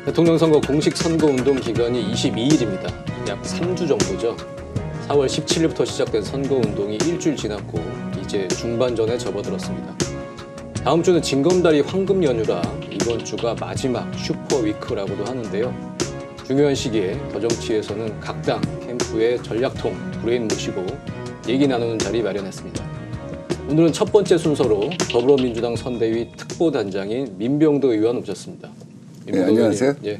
대통령 선거 공식 선거운동 기간이 22일입니다. 약 3주 정도죠. 4월 17일부터 시작된 선거운동이 일주일 지났고 이제 중반전에 접어들었습니다. 다음 주는 징검다리 황금 연휴라 이번 주가 마지막 슈퍼위크라고도 하는데요. 중요한 시기에 더정치에서는 각 당 캠프의 전략통 브레인 모시고 얘기 나누는 자리 마련했습니다. 오늘은 첫 번째 순서로 더불어민주당 선대위 특보단장인 민병도 의원 오셨습니다. 네, 안녕하세요. 예,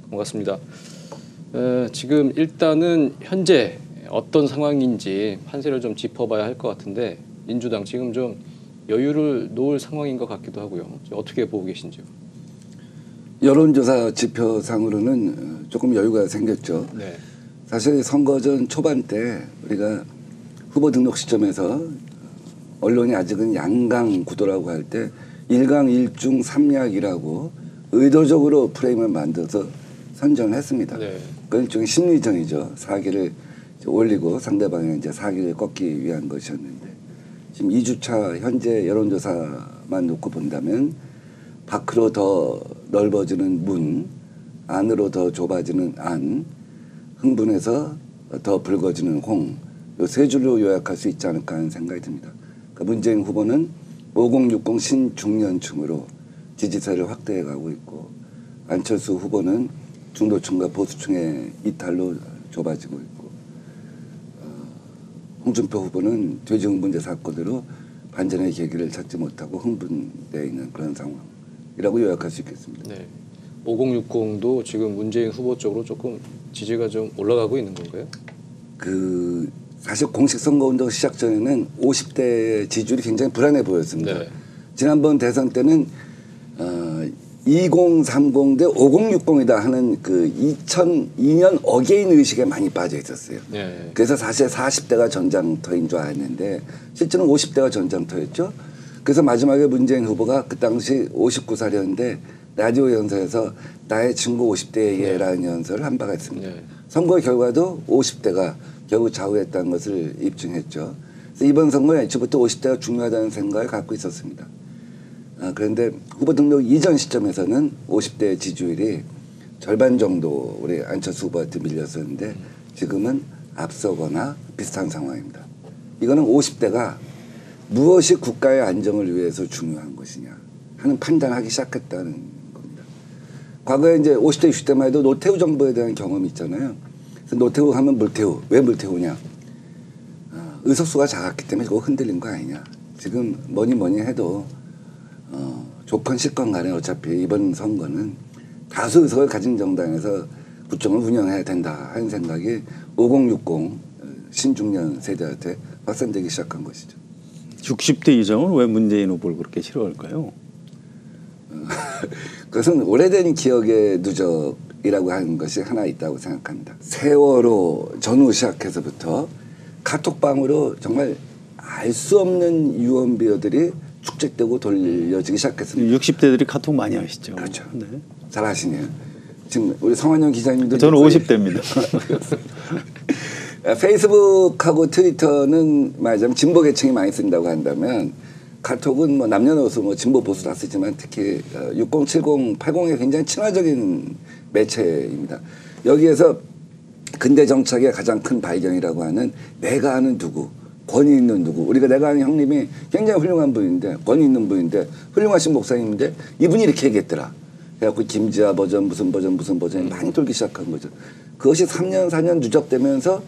반갑습니다. 지금 일단은 현재 어떤 상황인지 판세를 좀 짚어봐야 할 것 같은데 민주당 지금 좀 여유를 놓을 상황인 것 같기도 하고요. 어떻게 보고 계신지요? 여론조사 지표상으로는 조금 여유가 생겼죠. 네. 사실 선거전 초반 때 우리가 후보 등록 시점에서 언론이 아직은 양강 구도라고 할 때 1강 1중 3약이라고 의도적으로 프레임을 만들어서 선전을 했습니다. 네. 그건 일종의 심리전이죠. 사기를 올리고 상대방의 이제 사기를 꺾기 위한 것이었는데 지금 2주차 현재 여론조사만 놓고 본다면 밖으로 더 넓어지는 문, 안으로 더 좁아지는 안, 흥분해서 더 붉어지는 홍, 이 세 줄로 요약할 수 있지 않을까 하는 생각이 듭니다. 그러니까 문재인 후보는 5060 신중년층으로 지지세를 확대해가고 있고 안철수 후보는 중도층과 보수층의 이탈로 좁아지고 있고 홍준표 후보는 돼지흥분제 사건으로 반전의 계기를 찾지 못하고 흥분되어 있는 그런 상황이라고 요약할 수 있겠습니다. 네. 5060도 지금 문재인 후보 쪽으로 조금 지지가 좀 올라가고 있는 건가요? 사실 공식 선거운동 시작 전에는 50대의 지지율이 굉장히 불안해 보였습니다. 네. 지난번 대선 때는 2030 대 5060이다 하는 그 2002년 어게인 의식에 많이 빠져 있었어요. 네. 그래서 사실 40대가 전장터인 줄 알았는데 실제는 50대가 전장터였죠. 그래서 마지막에 문재인 후보가 그 당시 59살이었는데 라디오 연설에서 나의 친구 50대에게라는 연설을 한 바가 있습니다. 네. 선거 결과도 50대가 결국 좌우했다는 것을 입증했죠. 그래서 이번 선거에 애초부터 50대가 중요하다는 생각을 갖고 있었습니다. 그런데 후보 등록 이전 시점에서는 50대 지지율이 절반 정도 우리 안철수 후보한테 밀렸었는데 지금은 앞서거나 비슷한 상황입니다. 이거는 50대가 무엇이 국가의 안정을 위해서 중요한 것이냐 하는 판단하기 시작했다는 겁니다. 과거에 이제 50대, 60대만 해도 노태우 정부에 대한 경험이 있잖아요. 그래서 노태우 하면 물태우. 왜 물태우냐? 의석수가 작았기 때문에 그거 흔들린 거 아니냐. 지금 뭐니 해도 조건 실건 간에 어차피 이번 선거는 다수 의석을 가진 정당에서 국정을 운영해야 된다 하는 생각이 5060 신중년 세대한테 확산되기 시작한 것이죠. 60대 이상은 왜 문재인 후보를 그렇게 싫어할까요? 그것은 오래된 기억의 누적이라고 하는 것이 하나 있다고 생각합니다. 세월호 전후 시작해서부터 카톡방으로 정말 알 수 없는 유언비어들이 축적되고 돌려지기 시작했습니다. 60대들이 카톡 많이 하시죠. 그렇죠. 네. 잘 아시네요. 지금 우리 성환영 기자님도 저는 50대입니다. 페이스북하고 트위터는 말하자면 진보 계층이 많이 쓴다고 한다면 카톡은 뭐 남녀노소 뭐 진보 보수 다 쓰지만 특히 60, 70, 80에 굉장히 친화적인 매체입니다. 여기에서 근대 정착의 가장 큰 발견이라고 하는 내가 아는 누구, 권위 있는 누구. 우리가 내가 아는 형님이 굉장히 훌륭한 분인데 권위 있는 분인데 훌륭하신 목사님인데 이분이 이렇게 얘기했더라. 그래갖고 김지아 버전 무슨 버전이 많이 돌기 시작한 거죠. 그것이 3년 4년 누적되면서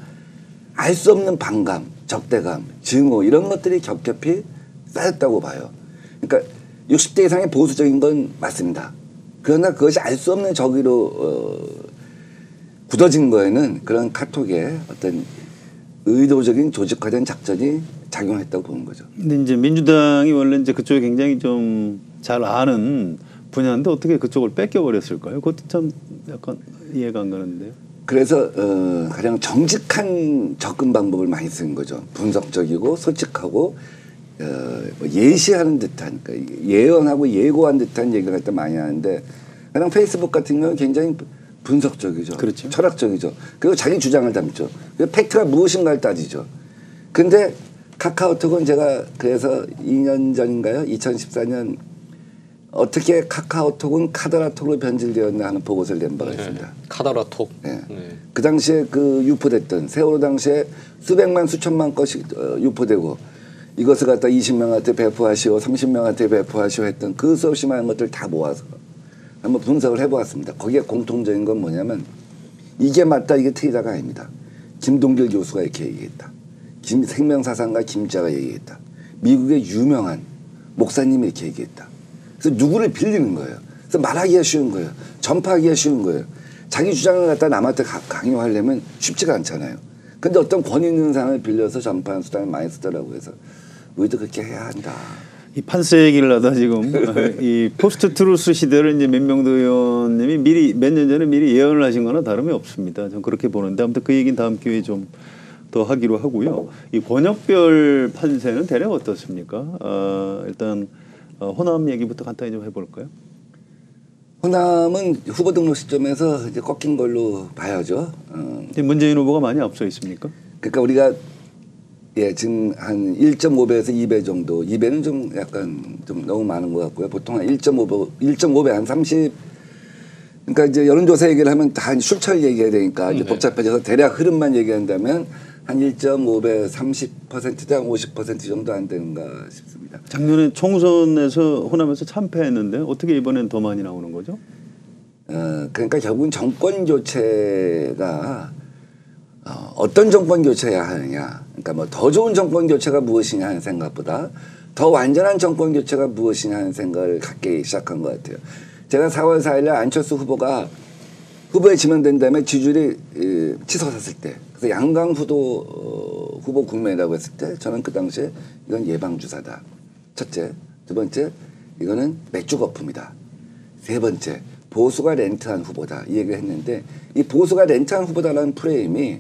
알 수 없는 반감, 적대감, 증오 이런 것들이 겹겹이 쌓였다고 봐요. 그러니까 60대 이상의 보수적인 건 맞습니다. 그러나 그것이 알 수 없는 저기로 굳어진 거에는 그런 카톡의 어떤 의도적인 조직화된 작전이 작용했다고 보는 거죠. 근데 이제 민주당이 원래 이제 그쪽에 굉장히 좀 잘 아는 분야인데 어떻게 그쪽을 뺏겨버렸을까요? 그것도 참 약간 이해가 안 가는데요. 그래서 가장 정직한 접근 방법을 많이 쓰는 거죠. 분석적이고 솔직하고 뭐 예시하는 듯한 그러니까 예언하고 예고한 듯한 얘기를 갖다 많이 하는데 가장 페이스북 같은 경우는 굉장히 분석적이죠. 그렇죠. 철학적이죠. 그리고 자기 주장을 담죠. 팩트가 무엇인가를 따지죠. 근데 카카오톡은 제가 그래서 2년 전인가요? 2014년 어떻게 카카오톡은 카더라톡으로 변질되었나 하는 보고서를 낸 바가 있습니다. 카더라톡. 네. 네. 그 당시에 그 유포됐던 세월호 당시에 수백만 수천만 건씩 유포되고 이것을 갖다 20명한테 배포하시오 30명한테 배포하시오 했던 그 수없이 많은 것들 다 모아서 한번 분석을 해보았습니다. 거기에 공통적인 건 뭐냐면 이게 맞다 이게 틀리다가 아닙니다. 김동길 교수가 이렇게 얘기했다. 생명사상가 김자가 얘기했다. 미국의 유명한 목사님이 이렇게 얘기했다. 그래서 누구를 빌리는 거예요. 그래서 말하기가 쉬운 거예요. 전파하기가 쉬운 거예요. 자기 주장을 갖다 남한테 강요하려면 쉽지가 않잖아요. 근데 어떤 권위 있는 사람을 빌려서 전파하는 수단을 많이 쓰더라고요. 그래서 우리도 그렇게 해야 한다. 이 판세 얘기를 하다 지금 이 포스트 트루스 시대를 이제 민명도 의원님이 미리 몇 년 전에 미리 예언을 하신 거나 다름이 없습니다. 저는 그렇게 보는데 아무튼 그 얘기는 다음 기회에 좀 더 하기로 하고요. 이 권역별 판세는 대략 어떻습니까? 일단 호남 얘기부터 간단히 좀 해볼까요? 호남은 후보 등록 시점에서 이제 꺾인 걸로 봐야죠. 문재인 후보가 많이 앞서 있습니까? 그러니까 우리가 지금 한 1.5배에서 2배 정도, 2배는 좀 약간 좀 너무 많은 것 같고요. 보통 한 1.5배 한 30. 그러니까 이제 여론조사 얘기를 하면 다 출처를 얘기해야 되니까 이제 복잡해져서 대략 흐름만 얘기한다면 한 1.5배 30%당 50% 정도 안 되는가 싶습니다. 작년에 총선에서 호남에서 참패했는데 어떻게 이번엔 더 많이 나오는 거죠? 그러니까 결국은 정권 교체가 어떤 정권 교체해야 하느냐. 그러니까 뭐 더 좋은 정권 교체가 무엇이냐 하는 생각보다 더 완전한 정권 교체가 무엇이냐 하는 생각을 갖기 시작한 것 같아요. 제가 4월 4일에 안철수 후보가 후보에 지명된 다음에 지지율이 치솟았을 때 그래서 양강 후보 국면이라고 했을 때 저는 그 당시에 이건 예방주사다. 첫째. 두 번째 이거는 맥주 거품이다. 세 번째 보수가 렌트한 후보다. 이 얘기를 했는데 이 보수가 렌트한 후보다라는 프레임이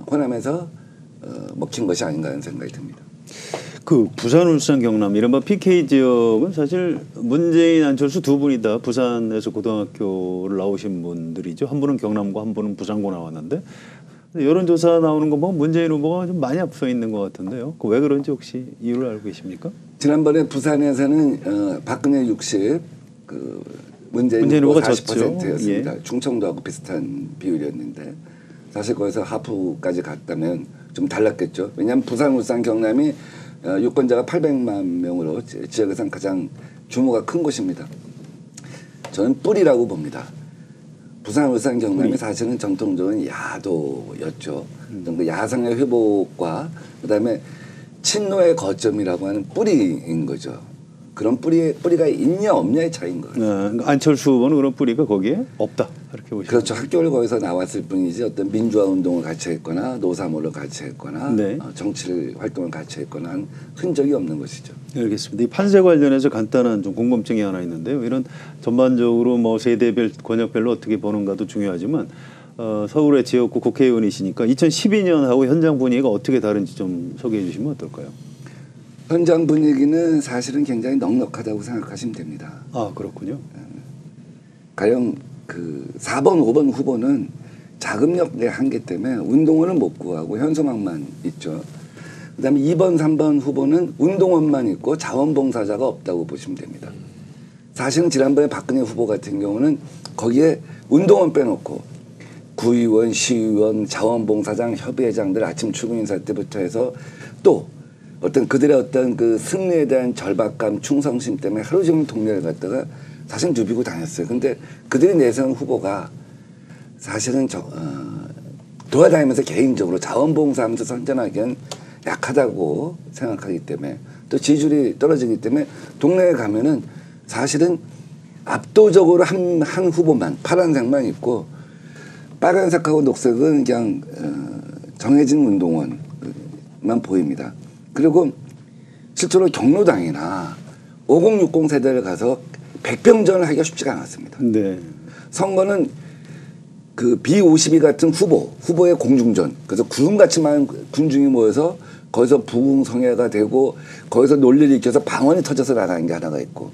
호남에서 먹힌 것이 아닌가 하는 생각이 듭니다. 그 부산, 울산, 경남 이른바 PK 지역은 사실 문재인, 안철수 두 분이 다 부산에서 고등학교를 나오신 분들이죠. 한 분은 경남고 한 분은 부산고 나왔는데 여론조사 나오는 거 보면 문재인 후보가 좀 많이 앞서 있는 것 같은데요. 그 왜 그런지 혹시 이유를 알고 계십니까? 지난번에 부산에서는 박근혜 60, 그 문재인 후보가 40%였습니다. 예. 충청도하고 비슷한 비율이었는데 사실 거기서 하프까지 갔다면 좀 달랐겠죠. 왜냐하면 부산, 울산, 경남이 유권자가 800만 명으로 지역에서는 가장 규모가 큰 곳입니다. 저는 뿌리라고 봅니다. 부산, 울산, 경남이 사실은 전통적인 야도였죠. 그 야성의 회복과 그다음에 친노의 거점이라고 하는 뿌리인 거죠. 그런 뿌리가 있냐 없냐의 차이인 거예요. 그러니까 안철수 후보는 그런 뿌리가 거기에 없다. 이렇게 보시면 그렇죠. 학교를 거기서 나왔을 뿐이지 어떤 민주화 운동을 같이 했거나 노사모를 같이 했거나 네. 정치 활동을 같이 했거나 한 흔적이 없는 것이죠. 알겠습니다. 이 판세 관련해서 간단한 좀 궁금증이 하나 있는데요. 이런 전반적으로 뭐 세대별 권역별로 어떻게 보는가도 중요하지만 서울의 지역구 국회의원이시니까 2012년하고 현장 분위기가 어떻게 다른지 좀 소개해 주시면 어떨까요? 현장 분위기는 사실은 굉장히 넉넉하다고 생각하시면 됩니다. 아 그렇군요. 가령 그 4번, 5번 후보는 자금력의 한계 때문에 운동원을 못 구하고 현수막만 있죠. 그다음에 2번, 3번 후보는 운동원만 있고 자원봉사자가 없다고 보시면 됩니다. 사실은 지난번에 박근혜 후보 같은 경우는 거기에 운동원 빼놓고 구의원, 시의원, 자원봉사장, 협의회장들 아침 출근 인사 때부터 해서 또 어떤 그들의 어떤 그 승리에 대한 절박감, 충성심 때문에 하루 종일 동네를 갔다가 사실 누비고 다녔어요. 근데 그들이 내세운 후보가 사실은 돌아다니면서 개인적으로 자원봉사하면서 선전하기엔 약하다고 생각하기 때문에 또 지지율이 떨어지기 때문에 동네에 가면은 사실은 압도적으로 한 후보만 파란색만 있고 빨간색하고 녹색은 그냥 정해진 운동원만 보입니다. 그리고 실제로 경로당이나 5060 세대를 가서 백병전을 하기가 쉽지가 않았습니다. 네. 선거는 그 B52 같은 후보의 공중전. 그래서 구름같이 많은 군중이 모여서 거기서 부궁성애가 되고 거기서 논리를 익혀서 방언이 터져서 나가는 게 하나가 있고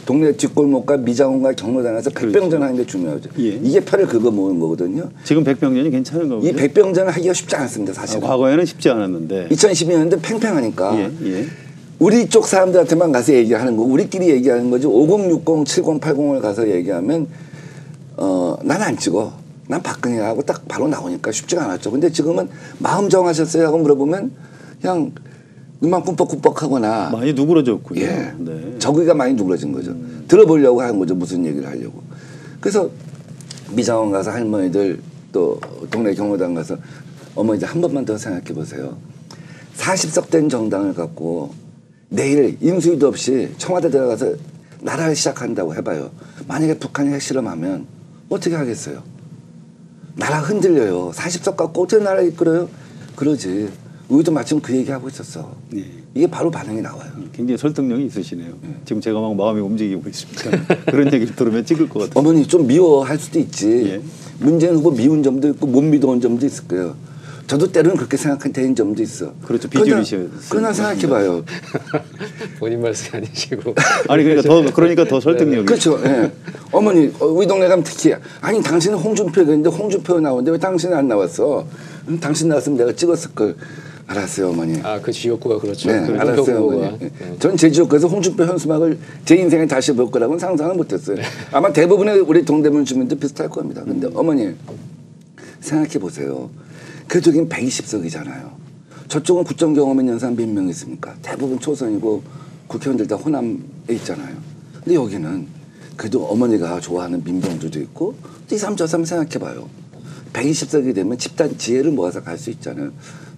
동네 뒷골목과 미장원과 경로당에서 백병전 하는 게 중요하죠. 예. 이게 표를 긁어 모으는 거거든요. 지금 백병전이 괜찮은가 보죠? 이 백병전을 하기가 쉽지 않습니다. 사실은. 과거에는 쉽지 않았는데. 2012년인데 팽팽하니까. 예. 우리 쪽 사람들한테만 가서 얘기하는 거, 우리끼리 얘기하는 거지. 5060, 7080을 가서 얘기하면 난 안 찍어. 난 박근혜하고 딱 바로 나오니까 쉽지가 않았죠. 근데 지금은 마음 정하셨어요? 하고 물어보면 그냥 눈만 꿈뻑꿈뻑하거나 많이 누그러졌군요. 예. 네. 저기가 많이 누그러진 거죠. 들어보려고 하는 거죠. 무슨 얘기를 하려고. 그래서 미장원 가서 할머니들 또 동네 경로당 가서 어머니들 한 번만 더 생각해 보세요. 40석 된 정당을 갖고 내일 인수위도 없이 청와대 들어가서 나라를 시작한다고 해봐요. 만약에 북한이 핵실험하면 어떻게 하겠어요? 나라 흔들려요. 40석 갖고 어떻게 나라 이끌어요? 그러지. 우리도 마침 그 얘기하고 있었어. 네. 이게 바로 반응이 나와요. 굉장히 설득력이 있으시네요. 지금 제가 막 마음이 움직이고 있습니다. 그런 얘기를 들으면 찍을 것 같아요. 어머니 좀 미워할 수도 있지. 예. 문재인 후보 미운 점도 있고 못 믿어온 점도 있을 거예요. 저도 때로는 그렇게 생각한 점도 있어. 그렇죠. 비주얼이셔. 그러나 생각해봐요. 본인 말씀이 아니시고. 아니 그러니까 더 설득력이. 그렇죠. 예. 어머니 우리 동네 가면 특히 아니 당신은 홍준표 그랬는데 홍준표 나오는데 왜 당신은 안 나왔어? 당신 나왔으면 내가 찍었을 걸. 알았어요, 어머니. 아, 그 지역구가 그렇죠. 네, 그 알았어요, 후보가. 어머니. 전 제 지역구에서 홍준표 현수막을 제 인생에 다시 볼 거라고는 상상을 못했어요. 아마 대부분의 우리 동대문 주민도 비슷할 겁니다. 근데 어머니 생각해 보세요. 그쪽엔 120석이잖아요. 저쪽은 국정 경험 있는 사람 몇 명 있습니까? 대부분 초선이고 국회의원들 다 호남에 있잖아요. 근데 여기는 그래도 어머니가 좋아하는 민병주도 있고 이 사람 저 사람 생각해 봐요. 120석이 되면 집단 지혜를 모아서 갈 수 있잖아요.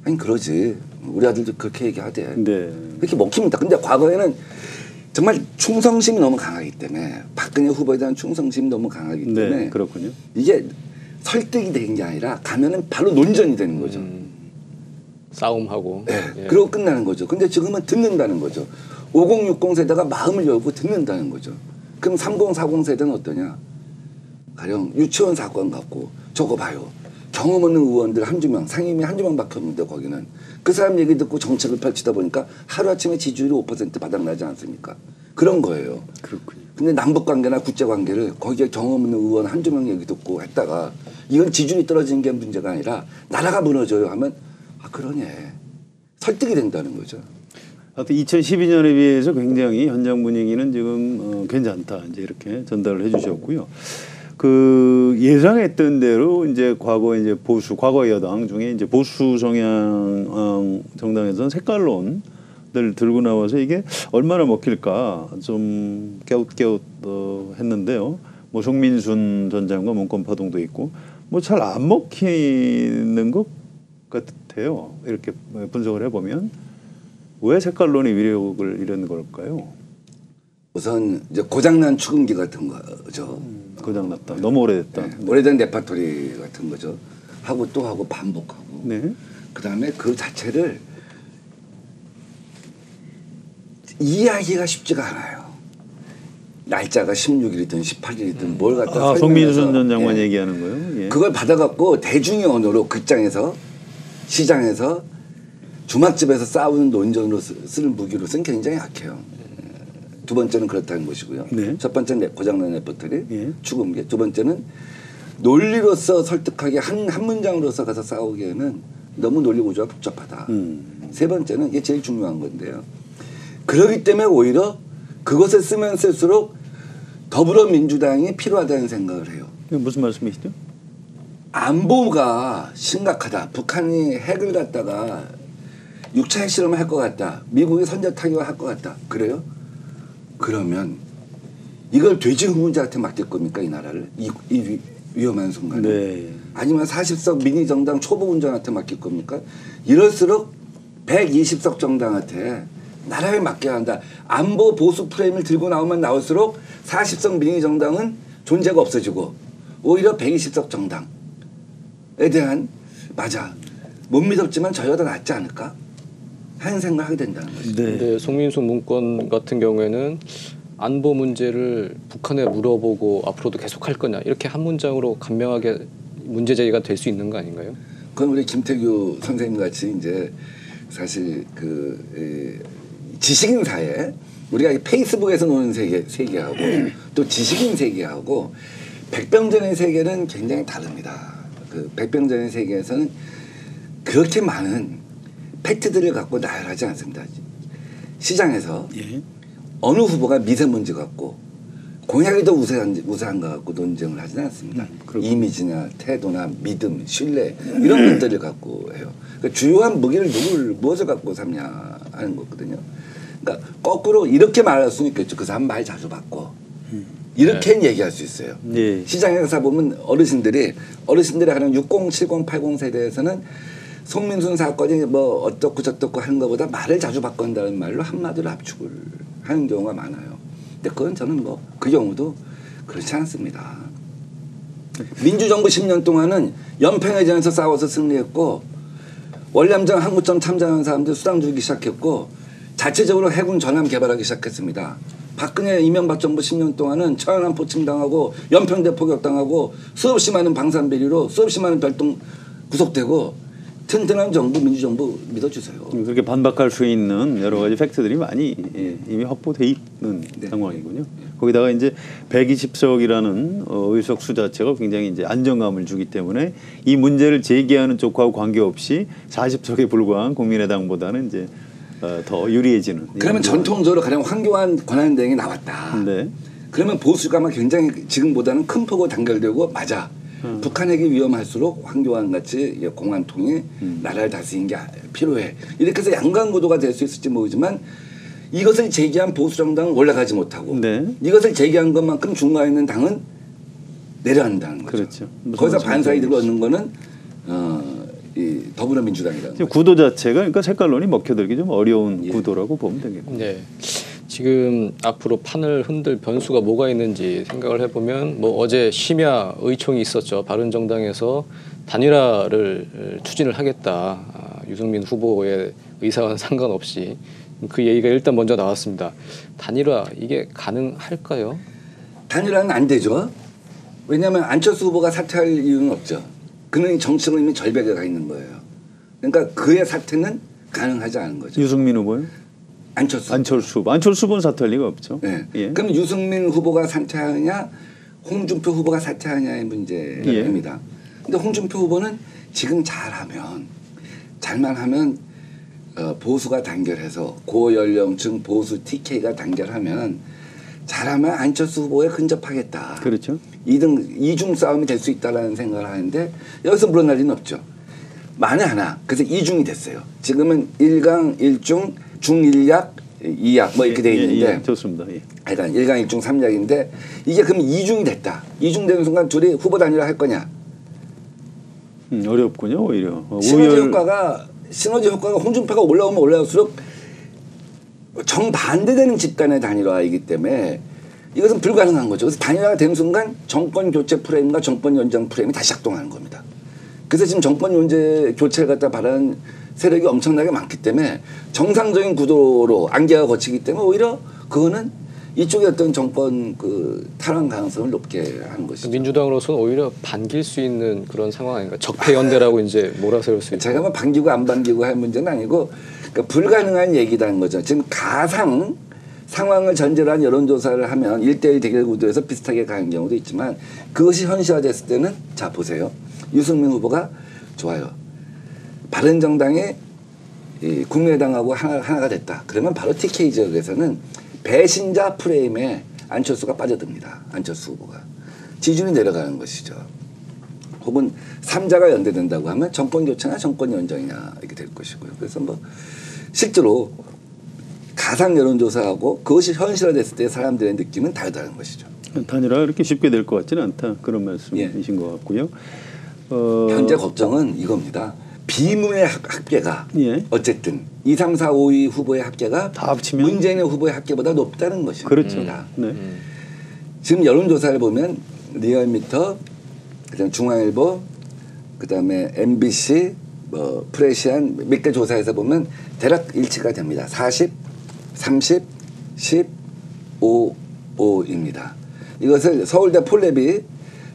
아니 그러지. 우리 아들도 그렇게 얘기하대. 네. 그렇게 먹힙니다. 근데 과거에는 정말 충성심이 너무 강하기 때문에 박근혜 후보에 대한 충성심이 너무 강하기 때문에 네, 그렇군요. 이게 설득이 되는 게 아니라 가면은 바로 논전이 되는 거죠. 싸움하고. 네, 예. 그러고 끝나는 거죠. 근데 지금은 듣는다는 거죠. 5060 세대가 마음을 열고 듣는다는 거죠. 그럼 3040 세대는 어떠냐? 가령 유치원 사건 갖고 저거 봐요. 경험 없는 의원들 한두 명, 상임위 한두 명밖에 없는데 거기는 그 사람 얘기 듣고 정책을 펼치다 보니까 하루아침에 지지율이 5% 바닥나지 않습니까? 그런 거예요. 그렇군요. 근데 남북관계나 국제관계를 거기에 경험 없는 의원 한두 명 얘기 듣고 했다가 이건 지지율이 떨어지는 게 문제가 아니라 나라가 무너져요 하면 아 그러네. 설득이 된다는 거죠. 하여튼 2012년에 비해서 굉장히 현장 분위기는 지금 괜찮다 이제 이렇게 전달을 해주셨고요. 그 예상했던 대로 이제 과거 이제 과거 여당 중에 이제 보수 성향 정당에서는 색깔론들 들고 나와서 이게 얼마나 먹힐까 좀 갸웃갸웃 했는데요. 뭐 송민순 전 장관 문건 파동도 있고 뭐 잘 안 먹히는 것 같아요. 이렇게 분석을 해보면 왜 색깔론이 위력을 잃은 걸까요? 우선 이제 고장난 축음기 같은 거죠. 고장났다. 너무 오래됐다. 네. 오래된 레파토리 같은 거죠. 하고 또 하고 반복하고. 네. 그다음에 그 자체를 이해하기가 쉽지가 않아요. 날짜가 16일이든 18일이든 뭘 갖다 설명해서 송민순 전 장관 예. 얘기하는 거요? 예. 그걸 받아갖고 대중의 언어로 극장에서 시장에서 주막집에서 싸우는 논전으로 쓰는 무기로서는 굉장히 약해요. 두 번째는 그렇다는 것이고요. 네. 첫 번째는 고장난 레퍼토리, 예. 죽음기. 두 번째는 논리로서 설득하게 한 문장으로서 가서 싸우기에는 너무 논리 구조가 복잡하다. 세 번째는 이게 제일 중요한 건데요. 그렇기 때문에 오히려 그것을 쓰면 쓸수록 더불어민주당이 필요하다는 생각을 해요. 이게 무슨 말씀이시죠? 안보가 심각하다. 북한이 핵을 갖다가 6차 핵실험을 할 것 같다. 미국이 선제 타격을 할 것 같다. 그래요? 그러면 이걸 돼지 후보자한테 맡길 겁니까? 이 나라를? 이 위험한 순간에. 네. 아니면 40석 미니 정당 초보 운전한테 맡길 겁니까? 이럴수록 120석 정당한테 나라를 맡겨야 한다. 안보 보수 프레임을 들고 나오면 나올수록 40석 미니 정당은 존재가 없어지고 오히려 120석 정당에 대한 맞아. 못 믿었지만 저희가 더 낫지 않을까? 하는 생각을 하게 된다는 거죠. 네. 근데 송민수 문건 같은 경우에는 안보 문제를 북한에 물어보고 앞으로도 계속 할 거냐 이렇게 한 문장으로 간명하게 문제 제기가 될 수 있는 거 아닌가요? 그건 우리 김태규 선생님 같이 이제 사실 지식인 사회 우리가 페이스북에서 노는 세계하고 또 지식인 세계하고 백병전의 세계는 굉장히 다릅니다. 그 백병전의 세계에서는 그렇게 많은 팩트들을 갖고 나열하지 않습니다. 시장에서 예. 어느 후보가 미세먼지 같고 공약이 더 우세한 것 갖고 논쟁을 하지는 않습니다. 이미지나 태도나 믿음, 신뢰 이런 것들을 갖고 해요. 그러니까 주요한 무기를 무엇을 갖고 삼냐 하는 거거든요. 그러니까 거꾸로 이렇게 말할 수는 있겠죠. 그 사람 말 자주 바꿔. 이렇게 얘기할 수 있어요. 네. 시장에 가서 보면 어르신들이 하는 60, 70, 80 세대에서는 송민순 사건이 뭐 어떻고 저떻고 하는 것보다 말을 자주 바꾼다는 말로 한마디로 압축을 하는 경우가 많아요. 근데 그건 저는 뭐 그 경우도 그렇지 않습니다. 민주정부 10년 동안은 연평해전에서 싸워서 승리했고 월남전 항구점 참전한 사람들 수당 주기 시작했고 자체적으로 해군 전함 개발하기 시작했습니다. 박근혜 이명박 정부 10년 동안은 천안함 포침당하고 연평대 포격당하고 수없이 많은 방산비리로 수없이 많은 별동 구속되고 튼튼한 정부 민주정부 믿어주세요. 그렇게 반박할 수 있는 여러 가지 팩트들이 많이 이미 확보돼 있는 네. 상황이군요. 거기다가 이제 120석이라는 의석수 자체가 굉장히 이제 안정감을 주기 때문에 이 문제를 제기하는 쪽하고 관계없이 40석에 불과한 국민의당보다는 이제 더 유리해지는. 그러면 전통적으로 가령 황교안 권한대행이 나왔다. 네. 그러면 보수가만 굉장히 지금보다는 큰 폭으로 단결되고 맞아. 북한 핵이 위험할수록 황교안 같이 공안통이 나라를 다스리는 게 필요해. 이렇게 해서 양강구도가 될 수 있을지 모르지만 이것을 제기한 보수정당은 올라가지 못하고 네. 이것을 제기한 것만큼 중간에 있는 당은 내려앉는다는 거죠. 그렇죠. 거기서 반사이득을 얻는 거는 이 더불어민주당이라는 거죠. 구도 자체가 그러니까 색깔론이 먹혀들기 좀 어려운 구도라고 보면 되겠고. 네. 지금 앞으로 판을 흔들 변수가 뭐가 있는지 생각을 해보면 뭐 어제 심야 의총이 있었죠. 바른정당에서 단일화를 추진을 하겠다. 유승민 후보의 의사와는 상관없이 그 얘기가 일단 먼저 나왔습니다. 단일화 이게 가능할까요? 단일화는 안 되죠. 왜냐하면 안철수 후보가 사퇴할 이유는 없죠. 그는 정치적으로 이미 절벽에 가 있는 거예요. 그러니까 그의 사퇴는 가능하지 않은 거죠. 유승민 후보요? 안철수 후보는 사퇴할 리가 없죠. 네. 예. 그럼 유승민 후보가 사퇴하냐 홍준표 후보가 사퇴하냐의 문제입니다. 근데 홍준표 후보는 지금 잘만 하면 보수가 단결해서 고연령층 보수 TK가 단결하면 잘하면 안철수 후보에 근접하겠다. 그렇죠. 2중 싸움이 될 수 있다라는 생각을 하는데 여기서 물러날 리는 없죠. 만에 하나. 그래서 2중이 됐어요. 지금은 1강 1중 중1약 2약 뭐 이렇게 돼 있는데 좋습니다. 예. 일단 1강 1중 3약인데 이게 그럼 2중이 됐다. 2중 되는 순간 둘이 후보 단일화 할 거냐. 어렵군요. 오히려. 시너지 효과가 홍준표가 올라오면 올라올수록 정반대되는 집단의 단일화이기 때문에 이것은 불가능한 거죠. 그래서 단일화가 되는 순간 정권 교체 프레임과 정권 연장 프레임이 다시 작동하는 겁니다. 그래서 지금 정권 교체를 갖다 바라는 세력이 엄청나게 많기 때문에 정상적인 구도로 안개가 거치기 때문에 오히려 그거는 이쪽의 어떤 정권 탈환 가능성을 높게 하는 것이죠. 민주당으로서는 오히려 반길 수 있는 그런 상황 아닌가? 적폐연대라고 이제 몰아세울 수 있는. 제가 뭐 반기고 안 반기고 할 문제는 아니고 그러니까 불가능한 얘기라는 거죠. 지금 가상 상황을 전제로 한 여론조사를 하면 1대1 대결 구도에서 비슷하게 가는 경우도 있지만 그것이 현실화됐을 때는 자 보세요. 유승민 후보가 좋아요. 바른정당이 국민의당하고 하나가 됐다. 그러면 바로 TK 지역에서는 배신자 프레임에 안철수가 빠져듭니다. 안철수 후보가. 지지율이 내려가는 것이죠. 혹은 3자가 연대된다고 하면 정권 교체나 정권 연장이냐 이렇게 될 것이고요. 그래서 뭐 실제로 가상 여론조사하고 그것이 현실화됐을 때 사람들의 느낌은 다르다는 것이죠. 단일화가 그렇게 쉽게 될 것 같지는 않다. 그런 말씀이신 것 같고요. 현재 걱정은 이겁니다. 비문의 합계가 어쨌든 2, 3, 4, 5위 후보의 합계가 다 합치면 문재인 후보의 합계보다 높다는 것입니다. 그렇죠. 네. 지금 여론조사를 보면 리얼미터, 그다음 중앙일보, 그다음에 MBC, 뭐 프레시안 몇 개 조사에서 보면 대략 일치가 됩니다. 40, 30, 10, 5, 5입니다. 이것을 서울대 폴랩이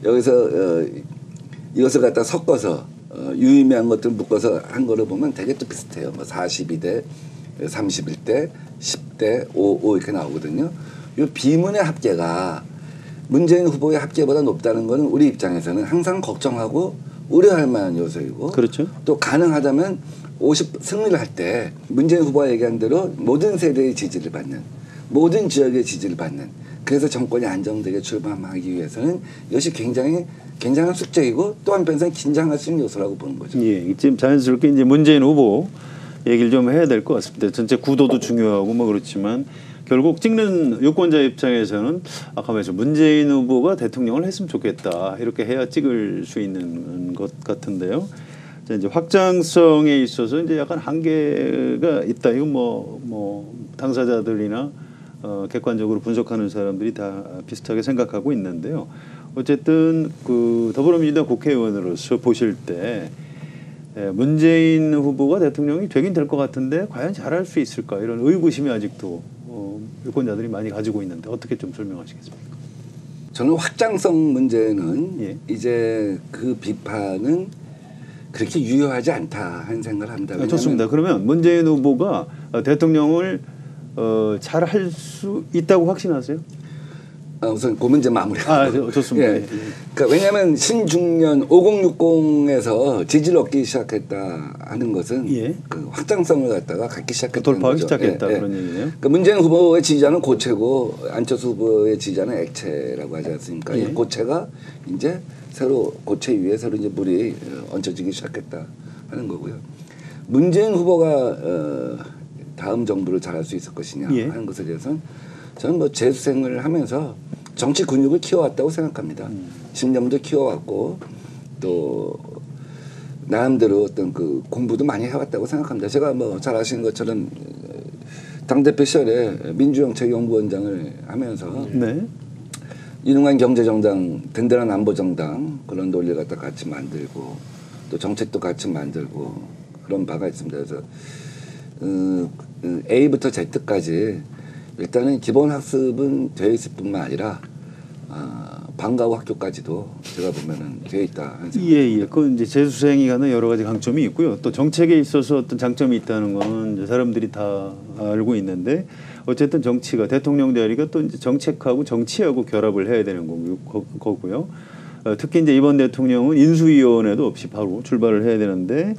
여기서 이것을 갖다 섞어서 유의미한 것들 묶어서 한 거를 보면 되게 또 비슷해요. 뭐 42대, 31대, 10대, 5 이렇게 나오거든요. 이 비문의 합계가 문재인 후보의 합계보다 높다는 것은 우리 입장에서는 항상 걱정하고 우려할 만한 요소이고 그렇죠. 또 가능하다면 승리를 할 때 문재인 후보가 얘기한 대로 모든 세대의 지지를 받는, 모든 지역의 지지를 받는, 그래서 정권이 안정되게 출범하기 위해서는 이것이 굉장히 굉장한 숙제이고 또 한편에서는 긴장할 수 있는 요소라고 보는 거죠. 예, 지금 자연스럽게 이제 문재인 후보 얘기를 좀 해야 될 것 같습니다. 전체 구도도 중요하고 뭐 그렇지만 결국 찍는 유권자 입장에서는 아까 말씀 문재인 후보가 대통령을 했으면 좋겠다 이렇게 해야 찍을 수 있는 것 같은데요. 자, 이제 확장성에 있어서 이제 약간 한계가 있다. 이건 뭐 당사자들이나 객관적으로 분석하는 사람들이 다 비슷하게 생각하고 있는데요. 어쨌든 그 더불어민주당 국회의원으로서 보실 때 문재인 후보가 대통령이 되긴 될 것 같은데 과연 잘할 수 있을까 이런 의구심이 아직도 유권자들이 많이 가지고 있는데 어떻게 좀 설명하시겠습니까? 저는 확장성 문제는 예. 이제 그 비판은 그렇게 유효하지 않다 하는 생각을 합니다. 좋습니다. 그러면 문재인 후보가 대통령을 잘 할 수 있다고 확신하세요? 우선 그 문제 마무리. 좋습니다. 예. 그러니까 왜냐하면 신중년 5060에서 지지를 얻기 시작했다 하는 것은 예. 그 확장성을 갖다가 갖기 시작했다는 돌파하기 거죠. 시작했다 그런 얘기네요. 그러니까 문재인 후보의 지지자는 고체고 안철수 후보의 지지자는 액체라고 하지 않습니까? 예. 이 고체가 이제 새로 고체 위에 새로 이제 물이 얹혀지기 시작했다 하는 거고요. 문재인 후보가 다음 정부를 잘할 수 있을 것이냐 예. 하는 것에 대해서는 저는 뭐 재수생을 하면서 정치 근육을 키워왔다고 생각합니다. 신념도 키워왔고 또 나름대로 어떤 그 공부도 많이 해왔다고 생각합니다. 제가 뭐 잘 아시는 것처럼 당대표 시절에 민주정책연구원장을 하면서 네. 유능한 경제정당, 든든한 안보정당 그런 논리를 갖다 같이 만들고 또 정책도 같이 만들고 그런 바가 있습니다. 그래서 A부터 Z까지 일단은 기본 학습은 되어 있을 뿐만 아니라 방과후 학교까지도 제가 보면은 되어 있다. 예. 그 이제 재수생이 가는 여러 가지 강점이 있고요. 또 정책에 있어서 어떤 장점이 있다는 건 이제 사람들이 다 알고 있는데 어쨌든 정치가 대통령 자리가 또 이제 정책하고 정치하고 결합을 해야 되는 거고요. 특히 이제 이번 대통령은 인수위원회도 없이 바로 출발을 해야 되는데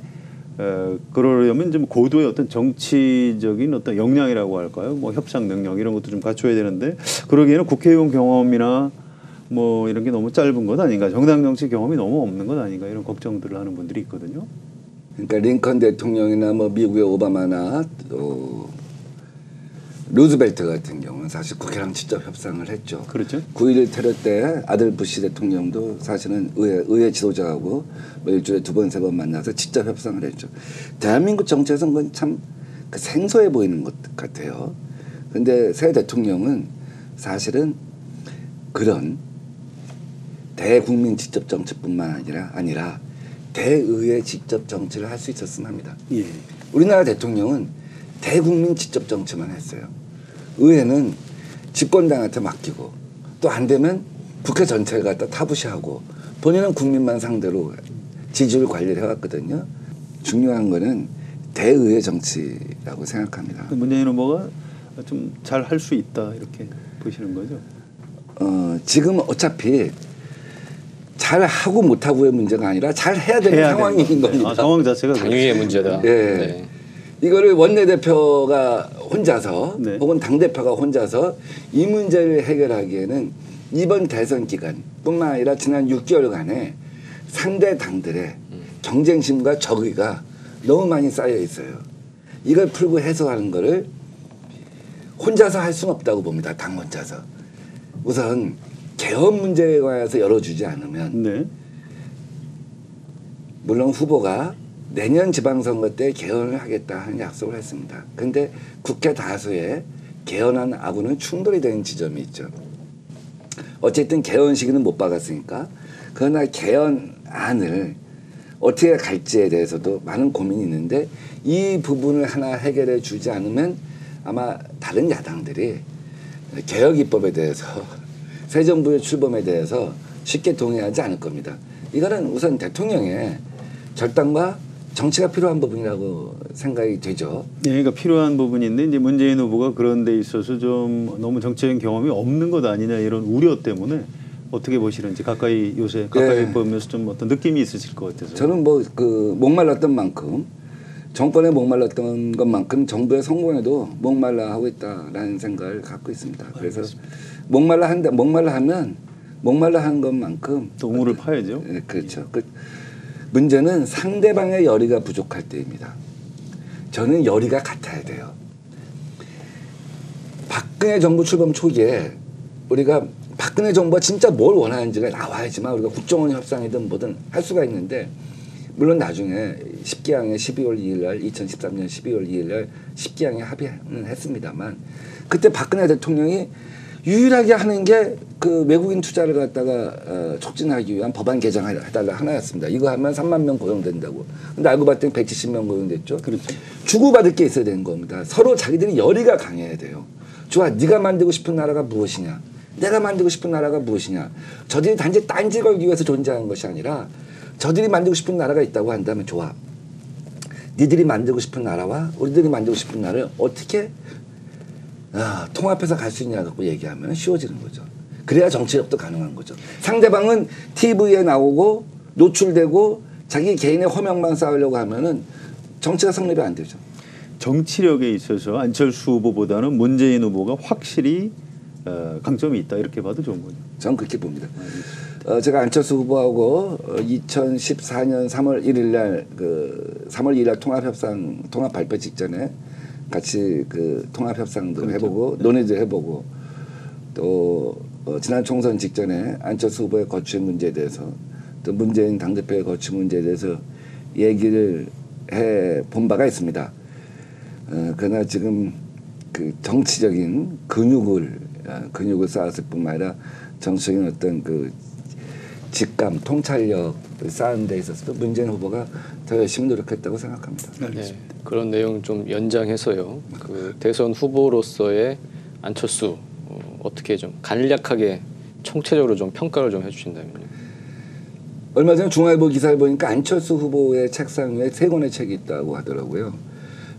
그러려면 좀 고도의 어떤 정치적인 어떤 역량이라고 할까요? 뭐 협상 능력 이런 것도 좀 갖춰야 되는데 그러기에는 국회의원 경험이나 뭐 이런 게 너무 짧은 것 아닌가? 정당 정치 경험이 너무 없는 것 아닌가? 이런 걱정들을 하는 분들이 있거든요. 그러니까 링컨 대통령이나 뭐 미국의 오바마나 또 루즈벨트 같은 경우는 사실 국회랑 직접 협상을 했죠. 그렇죠. 9.11 테러 때 아들 부시 대통령도 사실은 의회 지도자하고 뭐 일주일에 2번, 3번 만나서 직접 협상을 했죠. 대한민국 정치에서는 그건 참 생소해 보이는 것 같아요. 그런데 새 대통령은 사실은 그런 대국민 직접 정치뿐만 아니라 대의회 직접 정치를 할 수 있었으면 합니다. 예. 우리나라 대통령은 대국민 직접 정치만 했어요. 의회는 집권당한테 맡기고 또 안 되면 국회 전체를 갖다 타부시하고 본인은 국민만 상대로 지지율 관리를 해왔거든요. 중요한 거는 대의회 정치라고 생각합니다. 문재인 후보가 좀 잘 할 수 있다 이렇게 보시는 거죠? 지금 어차피 잘하고 못하고의 문제가 아니라 잘해야 되는 상황인 겁니다. 상황 자체가 당위의 문제다. 예. 네. 이거를 원내대표가 혼자서 네. 혹은 당대표가 혼자서 이 문제를 해결하기에는 이번 대선 기간뿐만 아니라 지난 6개월간에 상대 당들의 경쟁심과 적의가 너무 많이 쌓여 있어요. 이걸 풀고 해소하는 거를 혼자서 할 수는 없다고 봅니다. 당 혼자서. 우선 개헌 문제에 관해서 열어주지 않으면 네. 물론 후보가 내년 지방선거 때 개헌을 하겠다 하는 약속을 했습니다. 그런데 국회 다수의 개헌안 하고는 충돌이 되는 지점이 있죠. 어쨌든 개헌 시기는 못 박았으니까 그러나 개헌안을 어떻게 갈지에 대해서도 많은 고민이 있는데 이 부분을 하나 해결해 주지 않으면 아마 다른 야당들이 개혁 입법에 대해서 새 정부의 출범에 대해서 쉽게 동의하지 않을 겁니다. 이거는 우선 대통령의 결단과 정치가 필요한 부분이라고 생각이 되죠. 네, 그러니까 필요한 부분인데 이제 문재인 후보가 그런 데 있어서 좀 너무 정치적인 경험이 없는 것 아니냐 이런 우려 때문에 어떻게 보시는지 요새 가까이 보면서 좀 어떤 느낌이 있으실 것 같아서. 저는 뭐 그 목말랐던 만큼 정권에 목말랐던 것만큼 정부의 성공에도 목말라 하고 있다라는 생각을 갖고 있습니다. 그래서 목말라 하면 목말라 한 것만큼 또 우물을 파야죠. 네, 그렇죠. 그 문제는 상대방의 열의가 부족할 때입니다. 저는 열의가 같아야 돼요. 박근혜 정부 출범 초기에 우리가 박근혜 정부가 진짜 뭘 원하는지가 나와야지만 우리가 국정원 협상이든 뭐든 할 수가 있는데 물론 나중에 10기항에 12월 2일 날 2013년 12월 2일 날 10기항에 합의는 했습니다만 그때 박근혜 대통령이 유일하게 하는 게 그 외국인 투자를 갖다가 촉진하기 위한 법안 개정해달라 하나였습니다. 이거 하면 3만 명 고용된다고. 근데 알고 봤더니 170명 고용됐죠. 그렇죠. 주고받을 게 있어야 되는 겁니다. 서로 자기들이 열의가 강해야 돼요. 좋아, 네가 만들고 싶은 나라가 무엇이냐. 내가 만들고 싶은 나라가 무엇이냐. 저들이 단지 딴지 걸기 위해서 존재하는 것이 아니라 저들이 만들고 싶은 나라가 있다고 한다면 좋아. 니들이 만들고 싶은 나라와 우리들이 만들고 싶은 나라를 어떻게 통합해서 갈 수 있냐 갖고 얘기하면 쉬워지는 거죠. 그래야 정치력도 가능한 거죠. 상대방은 TV에 나오고 노출되고 자기 개인의 허명만 쌓으려고 하면은 정치가 성립이 안 되죠. 정치력에 있어서 안철수 후보보다는 문재인 후보가 확실히 강점이 있다 이렇게 봐도 좋은 거죠. 저는 그렇게 봅니다. 제가 안철수 후보하고 2014년 3월 1일 날 3월 2일 날 통합 발표 직전에 같이 그 통합 협상도 그렇죠. 해보고 논의도 해보고 또 지난 총선 직전에 안철수 후보의 거취 문제에 대해서 또 문재인 당대표의 거취 문제에 대해서 얘기를 해 본 바가 있습니다. 그러나 지금 그 정치적인 근육을 쌓았을 뿐만 아니라 정치적인 어떤 그 직감, 통찰력을 쌓은 데 있어서도 문재인 후보가 더 열심히 노력했다고 생각합니다. 네, 그런 내용 좀 연장해서요. 그 대선 후보로서의 안철수 어떻게 좀 간략하게 총체적으로 좀 평가를 좀 해주신다면요. 얼마 전에 중앙일보 기사를 보니까 안철수 후보의 책상 위에 3권의 책이 있다고 하더라고요.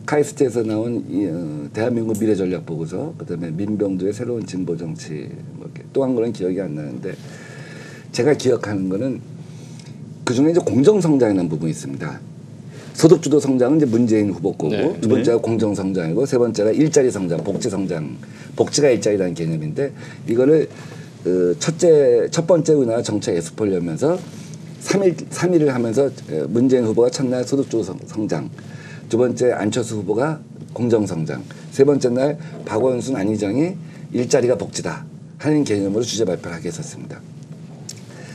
카이스트에서 나온 대한민국 미래전략 보고서, 그다음에 민병두의 새로운 진보 정치, 또 한 거는 기억이 안 나는데 제가 기억하는 거는 그 중에 이제 공정성장이라는 부분이 있습니다. 소득주도 성장은 이제 문재인 후보 거고 네. 두 번째가 공정성장이고 세 번째가 일자리 성장, 복지 성장, 복지가 일자리라는 개념인데 이거를 첫 번째 우리나라 정책 에스폴려면서 3일을 하면서 문재인 후보가 첫날 소득주도 성장, 두 번째 안철수 후보가 공정성장, 세 번째 날 박원순 안희정이 일자리가 복지다 하는 개념으로 주제 발표를 하게 했었습니다.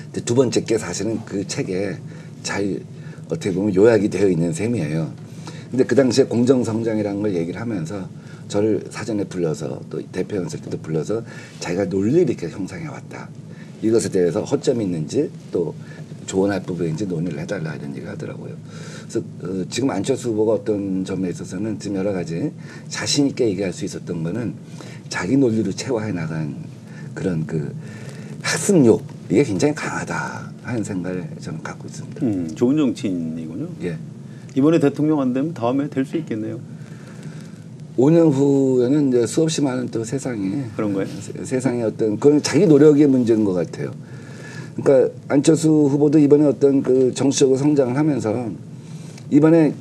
근데 두 번째 게 사실은 그 책에 잘 어떻게 보면 요약이 되어 있는 셈이에요. 근데 그 당시에 공정성장이라는 걸 얘기를 하면서 저를 사전에 불러서 또 대표 연설 때도 불러서 자기가 논리를 이렇게 형성해 왔다. 이것에 대해서 허점이 있는지 또 조언할 부분인지 논의를 해달라 이런 얘기를 하더라고요. 그래서 지금 안철수 후보가 어떤 점에 있어서는 지금 여러 가지 자신 있게 얘기할 수 있었던 거는 자기 논리로 체화해 나간 그런 그 학습욕 이게 굉장히 강하다 하는 생각을 저는 갖고 있습니다. 좋은 정치인이군요. 예. 이번에 대통령 안 되면 다음에 될 수 있겠네요. 5년 후에는 이제 수없이 많은 또 세상에 그런 거예요? 세상에 어떤 그건 자기 노력의 문제인 것 같아요. 그러니까 안철수 후보도 이번에 어떤 그 정치적으로 성장을 하면서 이번에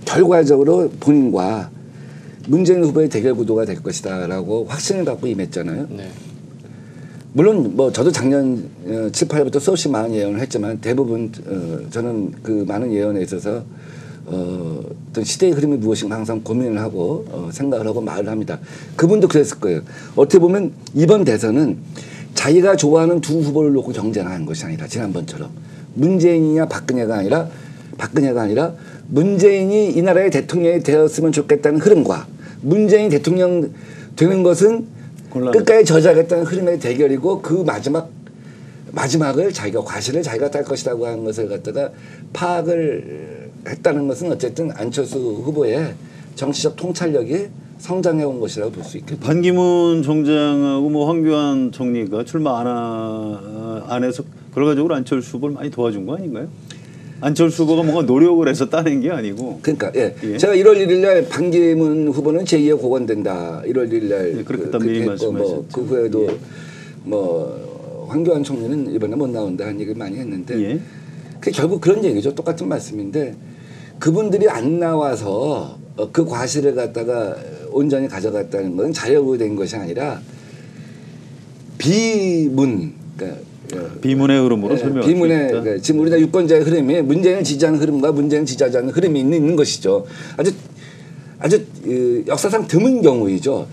결과적으로 본인과 문재인 후보의 대결 구도가 될 것이다라고 확신을 갖고 임했잖아요. 네. 물론 뭐 저도 작년 7, 8월부터 수없이 많은 예언을 했지만 대부분 저는 그 많은 예언에 있어서 어떤 시대의 흐름이 무엇인가 항상 고민을 하고 생각을 하고 말을 합니다. 그분도 그랬을 거예요. 어떻게 보면 이번 대선은 자기가 좋아하는 두 후보를 놓고 경쟁하는 것이 아니라 지난번처럼 문재인이냐 박근혜가 아니라 문재인이 이 나라의 대통령이 되었으면 좋겠다는 흐름과 문재인이 대통령 되는 것은 끝까지 저지하겠다는 흐름의 대결이고 그 마지막을 자기가 과실을 자기가 딸 것이라고 하는 것을 갖다가 파악을 했다는 것은 어쨌든 안철수 후보의 정치적 통찰력이 성장해 온 것이라고 볼 수 있겠죠. 반기문 총장하고 뭐 황교안 총리가 출마 안 해서 결과적으로 안철수 후보를 많이 도와준 거 아닌가요? 안철수 후보가 뭔가 노력을 해서 따낸 게 아니고. 그러니까 예. 제가 1월 1일 날 반기문 후보는 제2의 고건된다. 1월 1일 날 그렇게 미리 말씀하셨죠. 그 후에도 뭐 황교안 총리는 이번에 못 나온다 한 얘기를 많이 했는데 그게 결국 그런 얘기죠. 똑같은 말씀인데 그분들이 안 나와서 그 과실을 갖다가 온전히 가져갔다는 건 자력으로 된 것이 아니라 비문, 그러니까 비문의 흐름으로 설명할 수 비문의 있다. 그러니까 지금 우리나라 유권자의 흐름이 문재인을 지지하는 흐름과 문재인을 지지하지 않는 흐름이 있는 것이죠. 아주 역사상 드문 경우이죠.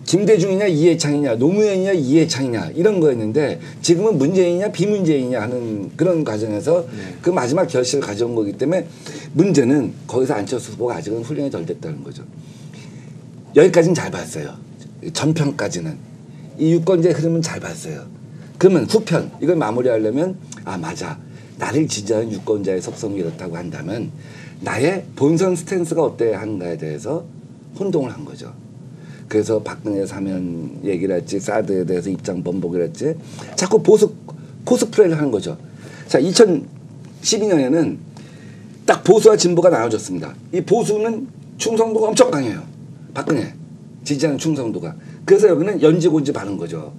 김대중이냐 이해창이냐 노무현이냐 이해창이냐 이런 거였는데 지금은 문재인이냐 비문재인이냐 하는 그런 과정에서 그 마지막 결실을 가져온 거기 때문에 문제는 거기서 안철수 후보가 아직은 훈련이 덜 됐다는 거죠. 여기까지는 잘 봤어요. 전편까지는. 이 유권자의 흐름은 잘 봤어요. 그러면 후편 이걸 마무리하려면 아 맞아. 나를 지지하는 유권자의 속성이 이렇다고 한다면 나의 본선 스탠스가 어때야 하는가에 대해서 혼동을 한 거죠. 그래서 박근혜 사면 얘기를 했지 사드에 대해서 입장 번복을 했지 자꾸 코스프레를 하는 거죠. 자 2012년에는 딱 보수와 진보가 나눠졌습니다. 이 보수는 충성도가 엄청 강해요. 박근혜 지지하는 충성도가. 그래서 여기는 연지곤지 바른 거죠.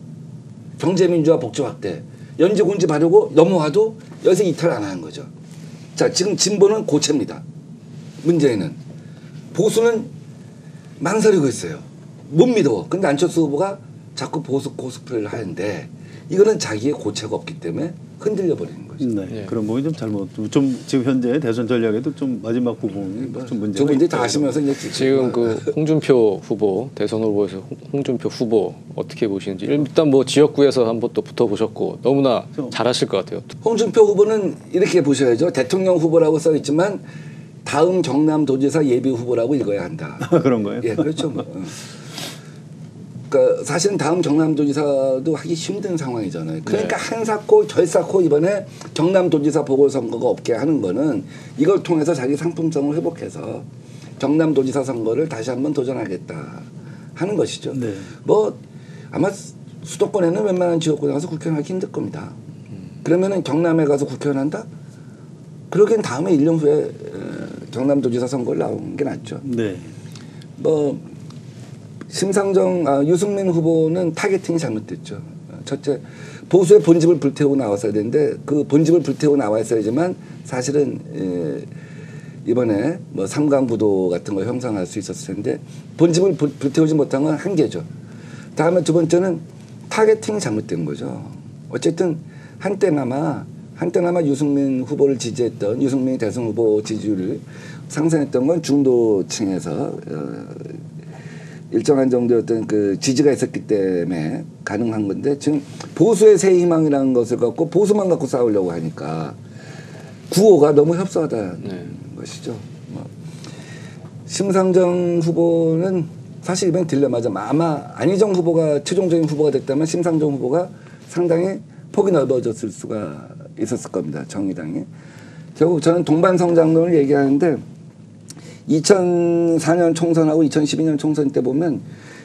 경제민주화 복지 확대. 연지곤지 바르고 넘어와도 여기서 이탈 안 하는 거죠. 자 지금 진보는 고체입니다. 문재인은. 보수는 망설이고 있어요. 못 믿어. 근데 안철수 후보가 자꾸 보수 코스프레를 하는데 이거는 자기의 고체가 없기 때문에 흔들려 버리는 거죠. 네. 예. 그런 부분이 좀 잘못. 좀 지금 현재 대선 전략에도 좀 마지막 부분이 좀 문제가 저분들이 있다. 다 아시면서 이제 지금 그 홍준표 후보 대선 후보에서 홍준표 후보 어떻게 보시는지 일단 뭐 지역구에서 한번 또 붙어보셨고 너무나 잘하실 것 같아요. 홍준표 후보는 이렇게 보셔야죠. 대통령 후보라고 써 있지만 다음 경남도지사 예비 후보라고 읽어야 한다. 그런 거예요? 예, 그렇죠. 뭐. 그러니까 사실은 다음 경남도지사도 하기 힘든 상황이잖아요. 그러니까 한사코 결사코 이번에 경남도지사 보궐선거가 없게 하는 거는 이걸 통해서 자기 상품성을 회복해서 경남도지사 선거를 다시 한번 도전하겠다 하는 것이죠. 네. 뭐 아마 수도권에는 웬만한 지역구에 가서 국회의원 하기 힘들 겁니다. 그러면은 경남에 가서 국회의원 한다? 그러기엔 다음에 1년 후에 경남도지사 선거를 나오는 게 낫죠. 네. 뭐 유승민 후보는 타겟팅이 잘못됐죠. 첫째 보수의 본집을 불태우고 나왔어야 되는데 그 본집을 불태우고 나왔어야지만 사실은 이번에 뭐 삼강부도 같은 걸 형성할 수 있었을 텐데 본집을 불태우지 못한 건 한계죠. 다음에 두 번째는 타겟팅이 잘못된 거죠. 어쨌든 한때나마 유승민 후보를 지지했던 유승민이 대선 후보 지지율을 상승했던 건 중도층에서 일정한 정도의 어떤 그 지지가 있었기 때문에 가능한 건데 지금 보수의 새 희망이라는 것을 갖고 보수만 갖고 싸우려고 하니까 구호가 너무 협소하다는 것이죠. 뭐. 심상정 후보는 사실 이번 딜레마죠. 아마 안희정 후보가 최종적인 후보가 됐다면 심상정 후보가 상당히 폭이 넓어졌을 수가 있었을 겁니다. 정의당이. 결국 저는 동반성장론을 얘기하는데 2004년 총선하고 2012년 총선 때 보면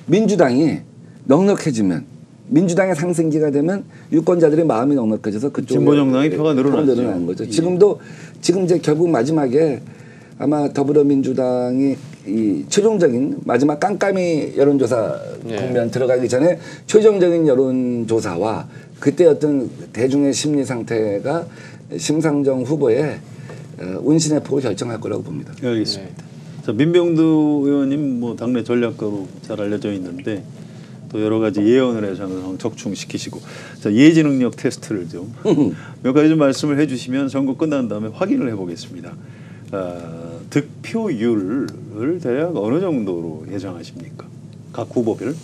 민주당이 넉넉해지면 민주당의 상승기가 되면 유권자들의 마음이 넉넉해져서 그쪽에 진보 정당의 표가 늘어나는 거죠. 예. 지금 이제 결국 마지막에 아마 더불어민주당이 이 최종적인 마지막 깜깜이 여론조사 국면 들어가기 전에 최종적인 여론조사와 그때 어떤 대중의 심리 상태가 심상정 후보의 운신의 폭을 결정할 거라고 봅니다. 알겠습니다. 자, 민병두 의원님 뭐 당내 전략가로 잘 알려져 있는데 또 여러 가지 예언을 해서 항상 적중시키시고 자, 예지 능력 테스트를 좀 몇 가지 좀 말씀을 해주시면 선거 끝난 다음에 확인을 해보겠습니다. 득표율을 대략 어느 정도로 예상하십니까? 각 후보별?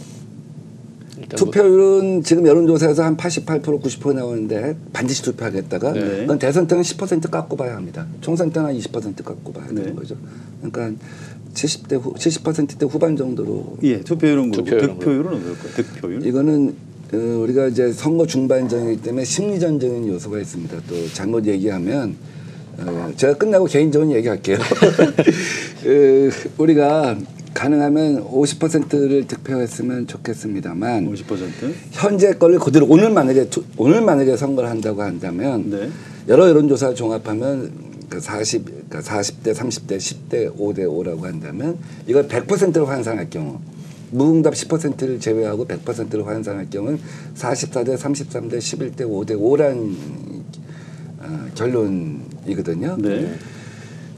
투표율은 지금 여론조사에서 한 88% 90% 나오는데 반드시 투표하겠다가 네. 그건 대선 때는 10% 깎고 봐야 합니다. 총선 때는 20% 깎고 봐야 되는 거죠. 그러니까 70%대 후반 정도로. 예, 투표율은 그렇고 투표율은 득표율은 어떨까요? 득표율? 이거는 우리가 이제 선거 중반전이기 때문에 심리전적인 요소가 있습니다. 또 잘못 얘기하면 제가 끝나고 개인적인 얘기할게요. 우리가 가능하면 50%를 득표했으면 좋겠습니다만 50%? 현재 거를 그대로 오늘 만약에 선거를 한다고 한다면 네. 여러 여론조사 종합하면 40대 30대 10대 5대 5라고 한다면 이걸 100%를 환산할 경우 무응답 10%를 제외하고 100%를 환산할 경우는 44대 33대 11대 5대 5란 결론이거든요. 네.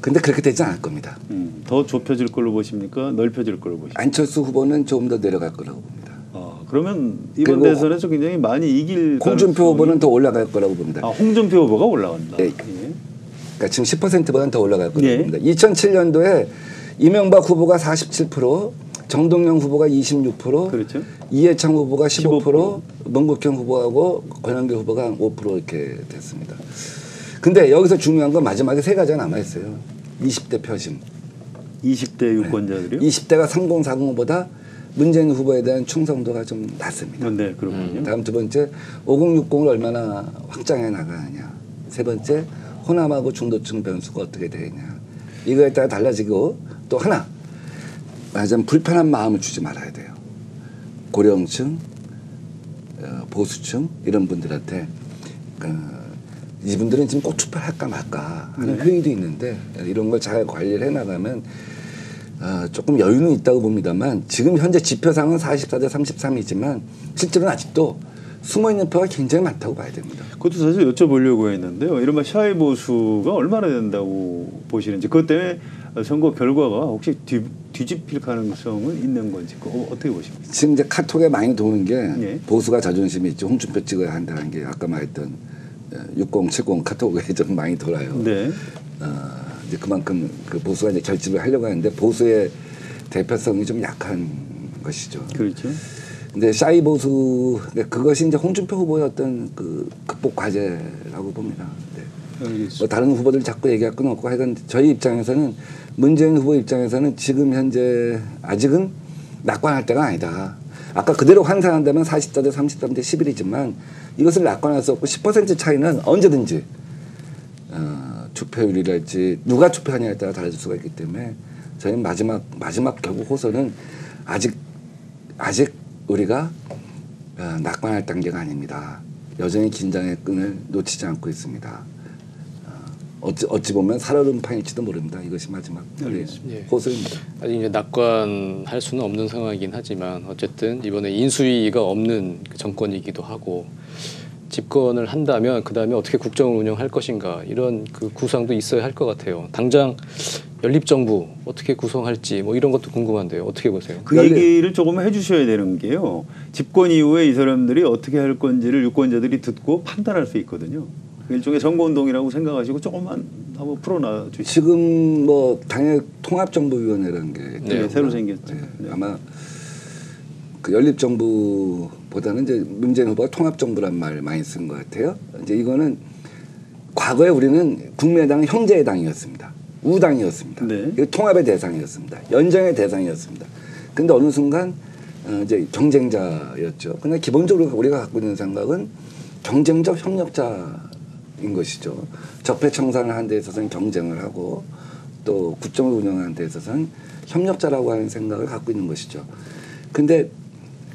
근데 그렇게 되지 않을 겁니다. 더 좁혀질 걸로 보십니까? 넓혀질 걸로 보십니까? 안철수 후보는 조금 더 내려갈 거라고 봅니다. 그러면 이번 그리고 대선에서 굉장히 많이 이길 홍준표 가능성이- 후보는 더 올라갈 거라고 봅니다. 홍준표 후보가 올라간다. 네. 예. 그러니까 지금 10%보다는 더 올라갈 거라고 예. 봅니다. 2007년도에 이명박 후보가 47%, 정동영 후보가 26%, 그렇죠. 이해창 후보가 15%, 15%, 문국현 후보하고 권영길 후보가 5% 이렇게 됐습니다. 근데 여기서 중요한 건 마지막에 세 가지가 남아 있어요. 20대 표심. 20대 유권자들이요? 20대가 3040보다 문재인 후보에 대한 충성도가 좀 낮습니다. 네, 그렇군요. 다음 두 번째 5060을 얼마나 확장해 나가느냐. 세 번째 호남하고 중도층 변수가 어떻게 되느냐. 이거에 따라 달라지고 또 하나 말하자면 불편한 마음을 주지 말아야 돼요. 고령층, 보수층 이런 분들한테 이분들은 지금 꼭 투표를 할까 말까 하는 회의도 있는데 이런 걸 잘 관리를 해나가면 조금 여유는 있다고 봅니다만 지금 현재 지표상은 44대 33이지만 실제로는 아직도 숨어있는 표가 굉장히 많다고 봐야 됩니다. 그것도 사실 여쭤보려고 했는데요. 이른바 샤이 보수가 얼마나 된다고 보시는지 그것 때문에 선거 결과가 혹시 뒤집힐 가능성은 있는 건지 어떻게 보십니까? 지금 이제 카톡에 많이 도는 게 예. 보수가 자존심이 있지 홍준표 찍어야 한다는 게 아까 말했던 6070 카톡에 좀 많이 돌아요. 네. 이제 그만큼 그 보수가 이제 결집을 하려고 하는데 보수의 대표성이 좀 약한 것이죠. 그렇죠. 근데 샤이 보수 그것이 이제 홍준표 후보의 어떤 그 극복 과제라고 봅니다. 네. 알겠습니다. 뭐 다른 후보들 자꾸 얘기할 건 없고 하여간 저희 입장에서는 문재인 후보 입장에서는 지금 현재 아직은 낙관할 때가 아니다. 아까 그대로 환산한다면 44대 33대 11이지만 이것을 낙관할 수 없고 10% 차이는 언제든지 투표율이랄지 누가 투표하냐에 따라 달라질 수가 있기 때문에 저희는 마지막 결국 호소는 아직 우리가 낙관할 단계가 아닙니다. 여전히 긴장의 끈을 놓치지 않고 있습니다. 어찌 보면 살얼음판일지도 모릅니다. 이것이 마지막 예. 호소입니다. 아직 이제 낙관할 수는 없는 상황이긴 하지만 어쨌든 이번에 인수위가 없는 그 정권이기도 하고 집권을 한다면 그 다음에 어떻게 국정을 운영할 것인가 이런 그 구상도 있어야 할 것 같아요. 당장 연립정부 어떻게 구성할지 뭐 이런 것도 궁금한데요. 어떻게 보세요? 그 얘기를 조금 해주셔야 되는 게요. 집권 이후에 이 사람들이 어떻게 할 건지를 유권자들이 듣고 판단할 수 있거든요. 일종의 선거운동이라고 생각하시고 조금만 한번 풀어놔 주시죠. 지금 뭐 당의 통합정부위원회라는 게 네, 새로 생겼죠. 네. 네. 아마 그 연립정부보다는 이제 문재인 후보가 통합정부란 말 많이 쓴 것 같아요. 이제 이거는 과거에 우리는 국민의당은 형제의 당이었습니다. 우당이었습니다. 네. 이거 통합의 대상이었습니다. 연정의 대상이었습니다. 근데 어느 순간 이제 경쟁자였죠. 근데 기본적으로 우리가 갖고 있는 생각은 경쟁적 협력자인 것이죠. 적폐청산을 하는 데 있어서는 경쟁을 하고 또 국정을 운영하는 데 있어서는 협력자라고 하는 생각을 갖고 있는 것이죠. 근데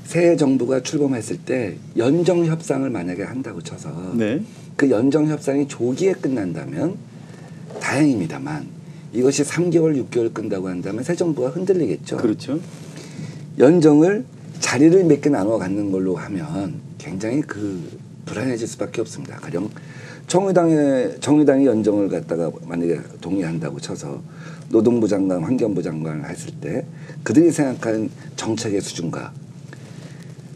새 정부가 출범했을 때 연정 협상을 만약에 한다고 쳐서 네. 그 연정 협상이 조기에 끝난다면 다행입니다만 이것이 3개월, 6개월 끈다고 한다면 새 정부가 흔들리겠죠. 그렇죠. 연정을 자리를 몇 개 나눠 갖는 걸로 하면 굉장히 불안해질 수밖에 없습니다. 가령 정의당이 연정을 갖다가 만약에 동의한다고 쳐서 노동부 장관, 환경부 장관을 했을 때 그들이 생각하는 정책의 수준과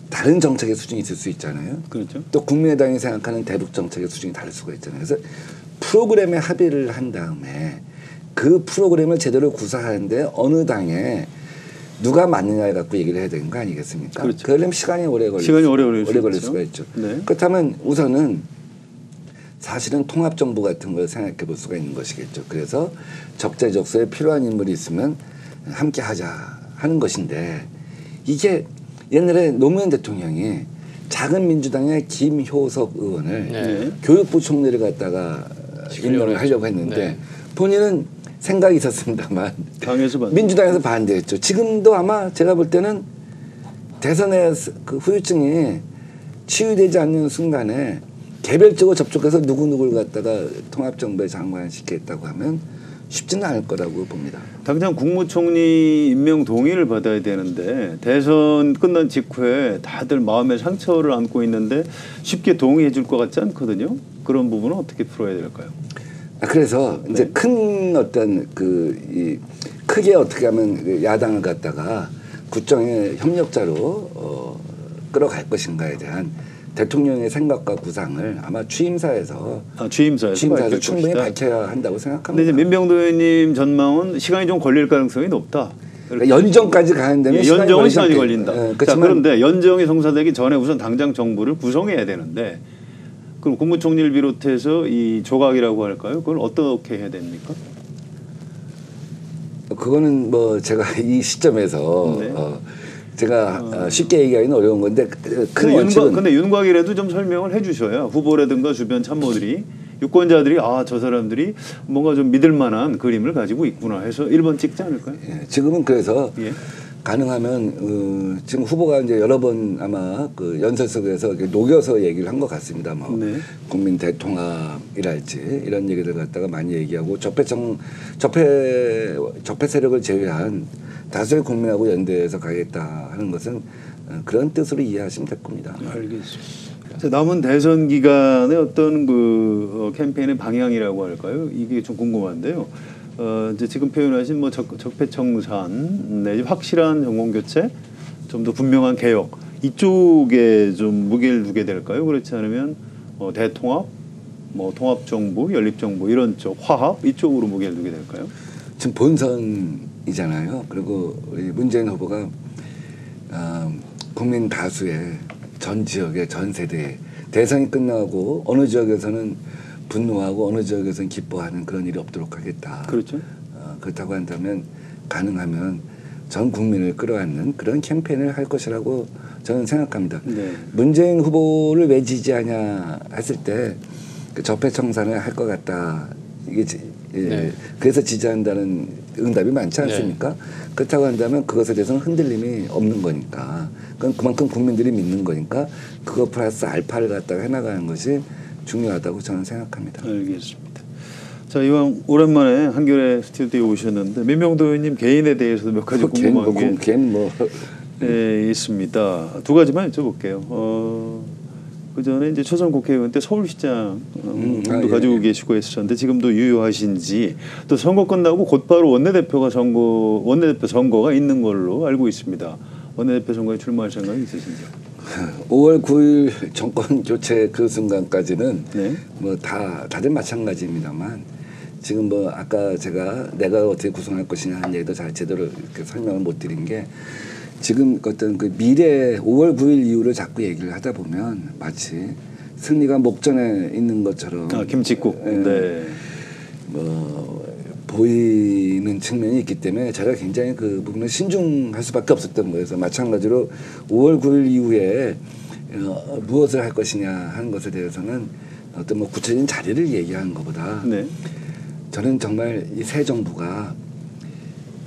다른 정책의 수준이 있을 수 있잖아요. 그렇죠. 또 국민의당이 생각하는 대북 정책의 수준이 다를 수가 있잖아요. 그래서 프로그램에 합의를 한 다음에 그 프로그램을 제대로 구사하는데 어느 당에 누가 맞느냐를 갖고 얘기를 해야 되는 거 아니겠습니까? 그렇죠. 그러려면 시간이 오래 걸릴 걸릴 수가 있죠. 네. 그렇다면 우선은 사실은 통합정부 같은 걸 생각해 볼 수가 있는 것이겠죠. 그래서 적재적소에 필요한 인물이 있으면 함께 하자 하는 것인데 이게 옛날에 노무현 대통령이 작은 민주당의 김효석 의원을 네. 교육부 총리를 갖다가 임명을 하려고 했는데 네. 본인은 생각이 있었습니다만 당에서 민주당에서 반대했죠. 지금도 아마 제가 볼 때는 대선의 그 후유증이 치유되지 않는 순간에 개별적으로 접촉해서 누구누구를 갖다가 통합정부에 장관시키겠다고 하면 쉽지는 않을 거라고 봅니다. 당장 국무총리 임명 동의를 받아야 되는데 대선 끝난 직후에 다들 마음의 상처를 안고 있는데 쉽게 동의해 줄 것 같지 않거든요. 그런 부분은 어떻게 풀어야 될까요? 그래서 이제 큰 어떤 크게 어떻게 하면 그 야당을 갖다가 국정의 협력자로 끌어갈 것인가에 대한 대통령의 생각과 구상을 아마 취임사에서 충분히 밝혀야 한다고 생각합니다. 근데 이제 민병도 의원님 전망은 시간이 좀 걸릴 가능성이 높다. 그러니까 연정까지 가는 데는 연정은 시간이 걸린다. 네, 자, 그런데 연정이 성사되기 전에 우선 당장 정부를 구성해야 되는데 그럼 국무총리를 비롯해서 이 조각이라고 할까요? 그걸 어떻게 해야 됩니까? 그거는 뭐 제가 이 시점에서 네. 제가 쉽게 얘기하기는 어려운 건데 큰 원칙은 근데 윤곽이라도 좀 설명을 해주셔야 후보라든가 주변 참모들이 유권자들이 저 사람들이 뭔가 좀 믿을 만한 그림을 가지고 있구나 해서 1번 찍지 않을까요? 예, 지금은 그래서 예. 가능하면 지금 후보가 이제 여러 번 아마 그 연설석에서 이렇게 녹여서 얘기를 한 것 같습니다. 뭐 네. 국민 대통합이랄지 이런 얘기들 갖다가 많이 얘기하고 접해 세력을 제외한 다수의 국민하고 연대해서 가겠다 하는 것은 그런 뜻으로 이해하시면 될 겁니다. 알겠습니다. 자, 남은 대선 기간의 어떤 그 캠페인의 방향이라고 할까요? 이게 좀 궁금한데요. 이제 지금 표현하신 뭐 적폐청산 내지 확실한 정권 교체, 좀 더 분명한 개혁 이쪽에 좀 무게를 두게 될까요? 그렇지 않으면 대통합, 뭐 통합정부, 연립정부 이런 쪽 화합 이쪽으로 무게를 두게 될까요? 지금 본선이잖아요. 그리고 우리 문재인 후보가 국민 다수의 전 지역의 전 세대에 대선이 끝나고 어느 지역에서는 분노하고 어느 지역에서는 기뻐하는 그런 일이 없도록 하겠다. 그렇죠. 그렇다고 한다면 가능하면 전 국민을 끌어안는 그런 캠페인을 할 것이라고 저는 생각합니다. 네. 문재인 후보를 왜 지지하냐 했을 때 그 적폐청산을 할 것 같다. 이게 네. 그래서 지지한다는 응답이 많지 않습니까? 네. 그렇다고 한다면 그것에 대해서는 흔들림이 없는 거니까. 그만큼 국민들이 믿는 거니까 그거 플러스 알파를 갖다가 해나가는 것이 중요하다고 저는 생각합니다. 알겠습니다. 자, 이왕 오랜만에 한겨레 스튜디오에 오셨는데 민병도 의원님 개인에 대해서도 몇 가지 궁금한 게 있습니다. 두 가지만 여쭤볼게요. 그 전에 이제 초선 국회의원 때 서울시장 도 가지고 계시고 했었는데 지금도 유효하신지 또 선거 끝나고 곧바로 원내대표 선거가 있는 걸로 알고 있습니다. 원내대표 선거에 출마할 생각이 있으신지요? 5월 9일 정권 교체 그 순간까지는 네. 뭐 다들 마찬가지입니다만 지금 뭐 아까 내가 어떻게 구성할 것이냐 하는 얘기도 잘 제대로 이렇게 설명을 못 드린 게 지금 어떤 그 미래 5월 9일 이후를 자꾸 얘기를 하다 보면 마치 승리가 목전에 있는 것처럼 김칫국 네. 뭐 보이는 측면이 있기 때문에 제가 굉장히 그 부분을 신중할 수밖에 없었던 거예요. 그래서 마찬가지로 5월 9일 이후에 무엇을 할 것이냐 하는 것에 대해서는 어떤 뭐 구체적인 자리를 얘기하는 것보다 네. 저는 정말 이 새 정부가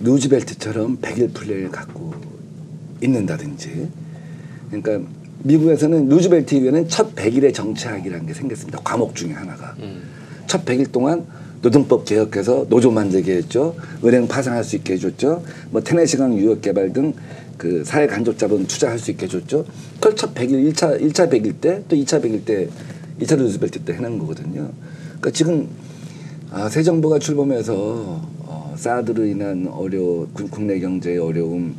루즈벨트처럼 100일 플랜을 갖고 있는다든지 그러니까 미국에서는 루즈벨트 이후에는 첫 100일의 정치학이라는 게 생겼습니다. 과목 중에 하나가. 첫 100일 동안 노동법 개혁해서 노조 만들게 했죠. 은행 파산할 수 있게 해줬죠. 뭐 테네시강 유역 개발 등 그 사회 간접 자본 투자할 수 있게 해줬죠. 그걸 첫 100일 1차 100일 때 또 2차 100일 때 2차 루즈벨트 때 해놓은 거거든요. 그러니까 지금 새 정부가 출범해서 사드로 인한 국내 경제의 어려움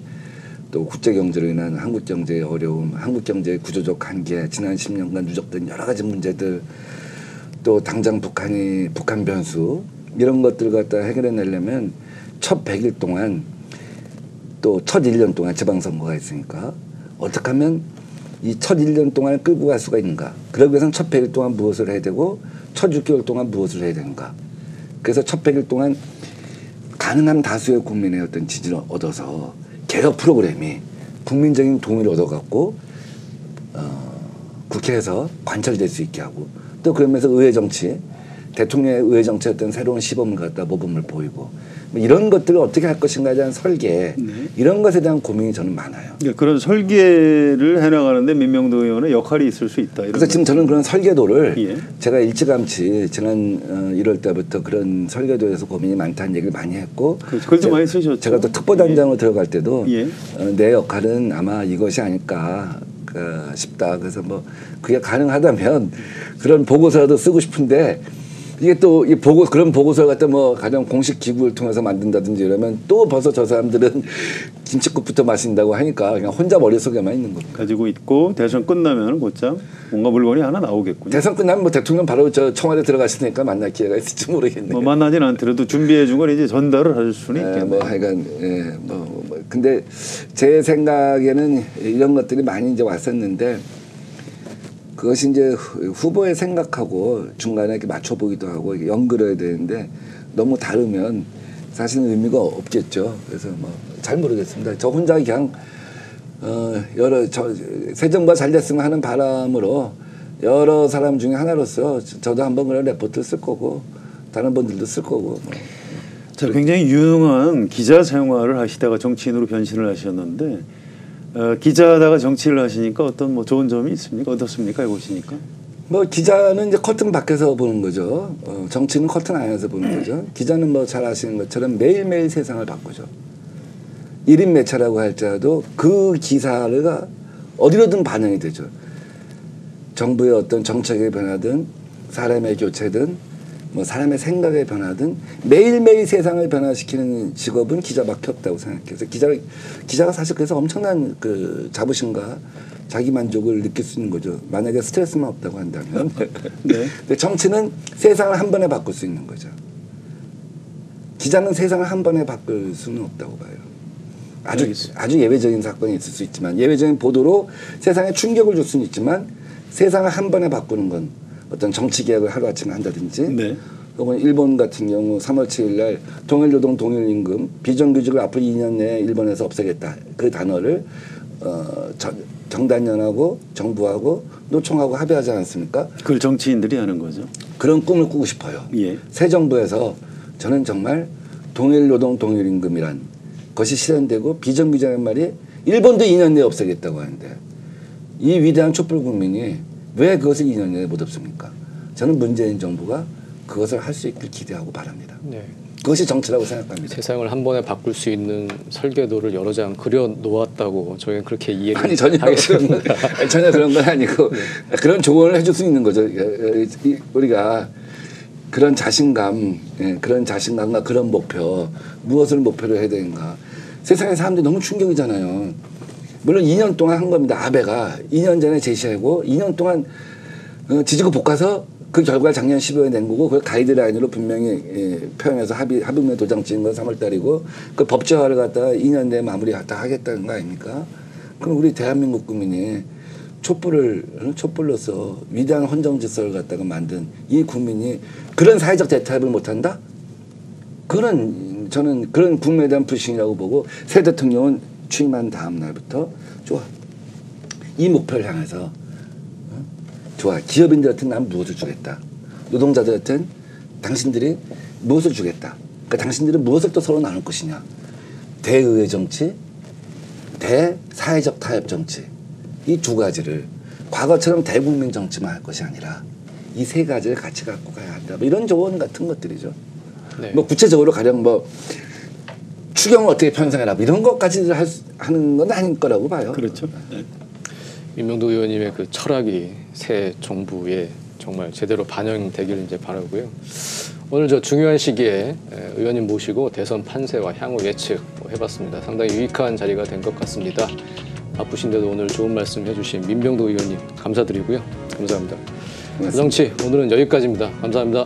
또 국제 경제로 인한 한국 경제의 어려움, 한국 경제의 구조적 한계, 지난 10년간 누적된 여러 가지 문제들, 또 당장 북한 변수 이런 것들 갖다 해결해내려면 첫 100일 동안 또 첫 1년 동안 지방선거가 있으니까 어떻게 하면 이 첫 1년 동안을 끌고 갈 수가 있는가. 그러기 위해서는 첫 100일 동안 무엇을 해야 되고 첫 6개월 동안 무엇을 해야 되는가. 그래서 첫 100일 동안 가능한 다수의 국민의 어떤 지지를 얻어서 개혁 프로그램이 국민적인 동의를 얻어갖고 국회에서 관철될 수 있게 하고 또 그러면서 의회 정치, 대통령의 의회 정치의 어떤 새로운 시범을 갖다 모범을 보이고 뭐 이런 것들을 어떻게 할 것인가에 대한 설계 이런 것에 대한 고민이 저는 많아요. 네, 그런 설계를 해나가는데 민병도 의원의 역할이 있을 수 있다. 그래서 지금 저는 그런 설계도를 예. 제가 일찌감치 지난 1월 때부터 그런 설계도에서 고민이 많다는 얘기를 많이 했고 글도 많이 쓰셨죠. 제가 또 특보단장으로 들어갈 때도 예. 내 역할은 아마 이것이 아닐까 싶다. 그래서 뭐 그게 가능하다면 그런 보고서라도 쓰고 싶은데 이게 또 이 그런 보고서를 갖다 뭐 가령 공식 기구를 통해서 만든다든지 이러면 또 벌써 저 사람들은 김치국부터 마신다고 하니까 그냥 혼자 머릿속에만 있는 겁니다. 가지고 있고 대선 끝나면 곧장 뭔가 물건이 하나 나오겠군요. 대선 끝나면 뭐 대통령 바로 저 청와대 들어가시니까 만날 기회가 있을지 모르겠네요. 뭐 만나진 않더라도 준비해 준 걸 이제 전달을 할 수는 있겠네요. 뭐 하여간 근데 제 생각에는 이런 것들이 많이 이제 왔었는데 그것이 이제 후보의 생각하고 중간에 이렇게 맞춰보기도 하고 이렇게 연결해야 되는데 너무 다르면 사실은 의미가 없겠죠. 그래서 뭐 잘 모르겠습니다. 저 혼자 그냥 새 정부가 잘 됐으면 하는 바람으로 여러 사람 중에 하나로서 저도 한번 그런 레포트를 쓸 거고 다른 분들도 쓸 거고. 뭐. 자, 굉장히 유능한 기자 생활을 하시다가 정치인으로 변신을 하셨는데 기자하다가 정치를 하시니까 어떤 뭐 좋은 점이 있습니까? 어떻습니까? 해보시니까? 뭐 기자는 이제 커튼 밖에서 보는 거죠. 정치는 커튼 안에서 보는 거죠. 기자는 뭐 잘 아시는 것처럼 매일매일 세상을 바꾸죠. 1인 매체라고 할지라도 그 기사가 어디로든 반영이 되죠. 정부의 어떤 정책의 변화든 사람의 교체든 뭐 사람의 생각의 변화든 매일매일 세상을 변화시키는 직업은 기자밖에 없다고 생각해서 기자가 사실 그래서 엄청난 그 자부심과 자기 만족을 느낄 수 있는 거죠. 만약에 스트레스만 없다고 한다면. 네. 근데 정치는 세상을 한 번에 바꿀 수 있는 거죠. 기자는 세상을 한 번에 바꿀 수는 없다고 봐요. 아주 예외적인 사건이 있을 수 있지만 예외적인 보도로 세상에 충격을 줄 수는 있지만 세상을 한 번에 바꾸는 건 어떤 정치 개혁을 하루아침에 한다든지 네. 혹은 일본 같은 경우 3월 7일 날 동일노동 동일임금 비정규직을 앞으로 2년 내에 일본에서 없애겠다. 그 단어를 정단연하고 정부하고 노총하고 합의하지 않았습니까? 그걸 정치인들이 하는 거죠. 그런 꿈을 꾸고 싶어요. 예. 새 정부에서 저는 정말 동일노동 동일임금이란 것이 실현되고 비정규직이라는 말이 일본도 2년 내에 없애겠다고 하는데 이 위대한 촛불 국민이 왜 그것을 2년 내에 못 없습니까? 저는 문재인 정부가 그것을 할 수 있길 기대하고 바랍니다. 네. 그것이 정치라고 생각합니다. 세상을 한 번에 바꿀 수 있는 설계도를 여러 장 그려 놓았다고 저희는 그렇게 이해를 아니 전혀 그런 건 아니고 그런 조언을 해줄 수 있는 거죠. 우리가 그런 자신감, 그런 자신감과 그런 목표 무엇을 목표로 해야 되는가. 세상의 사람들이 너무 충격이잖아요. 물론 2년 동안 한 겁니다. 아베가 2년 전에 제시하고 2년 동안 지지고 볶아서 그 결과를 작년 12월에 낸 거고 그걸 가이드라인으로 분명히 표현해서 합의문에 도장 찍은 건 3월 달이고 그 법제화를 갖다가 2년 내에 마무리 다 하겠다는 거 아닙니까? 그럼 우리 대한민국 국민이 촛불로서 위대한 헌정 질서를 갖다가 만든 이 국민이 그런 사회적 대타협을 못한다? 저는 그런 국민에 대한 불신이라고 보고 새 대통령은 취임한 다음 날부터 좋아. 이 목표를 향해서 좋아. 기업인들한테는 난 무엇을 주겠다. 노동자들한테는 당신들이 무엇을 주겠다. 그러니까 당신들은 무엇을 또 서로 나눌 것이냐. 대의회 정치, 대사회적 타협 정치. 이 두 가지를 과거처럼 대국민 정치만 할 것이 아니라 이 세 가지를 같이 갖고 가야 한다. 뭐 이런 조언 같은 것들이죠. 네. 뭐 구체적으로 가령 뭐 추경을 어떻게 편성해라 이런 것까지 하는 건 아닐 거라고 봐요. 그렇죠. 네. 민명도 의원님의 그 철학이 새 정부에 정말 제대로 반영되기를 이제 바라고요. 오늘 저 중요한 시기에 의원님 모시고 대선 판세와 향후 예측 해봤습니다. 상당히 유익한 자리가 된 것 같습니다. 바쁘신데도 오늘 좋은 말씀 해주신 민명도 의원님 감사드리고요. 감사합니다. 정치 오늘은 여기까지입니다. 감사합니다.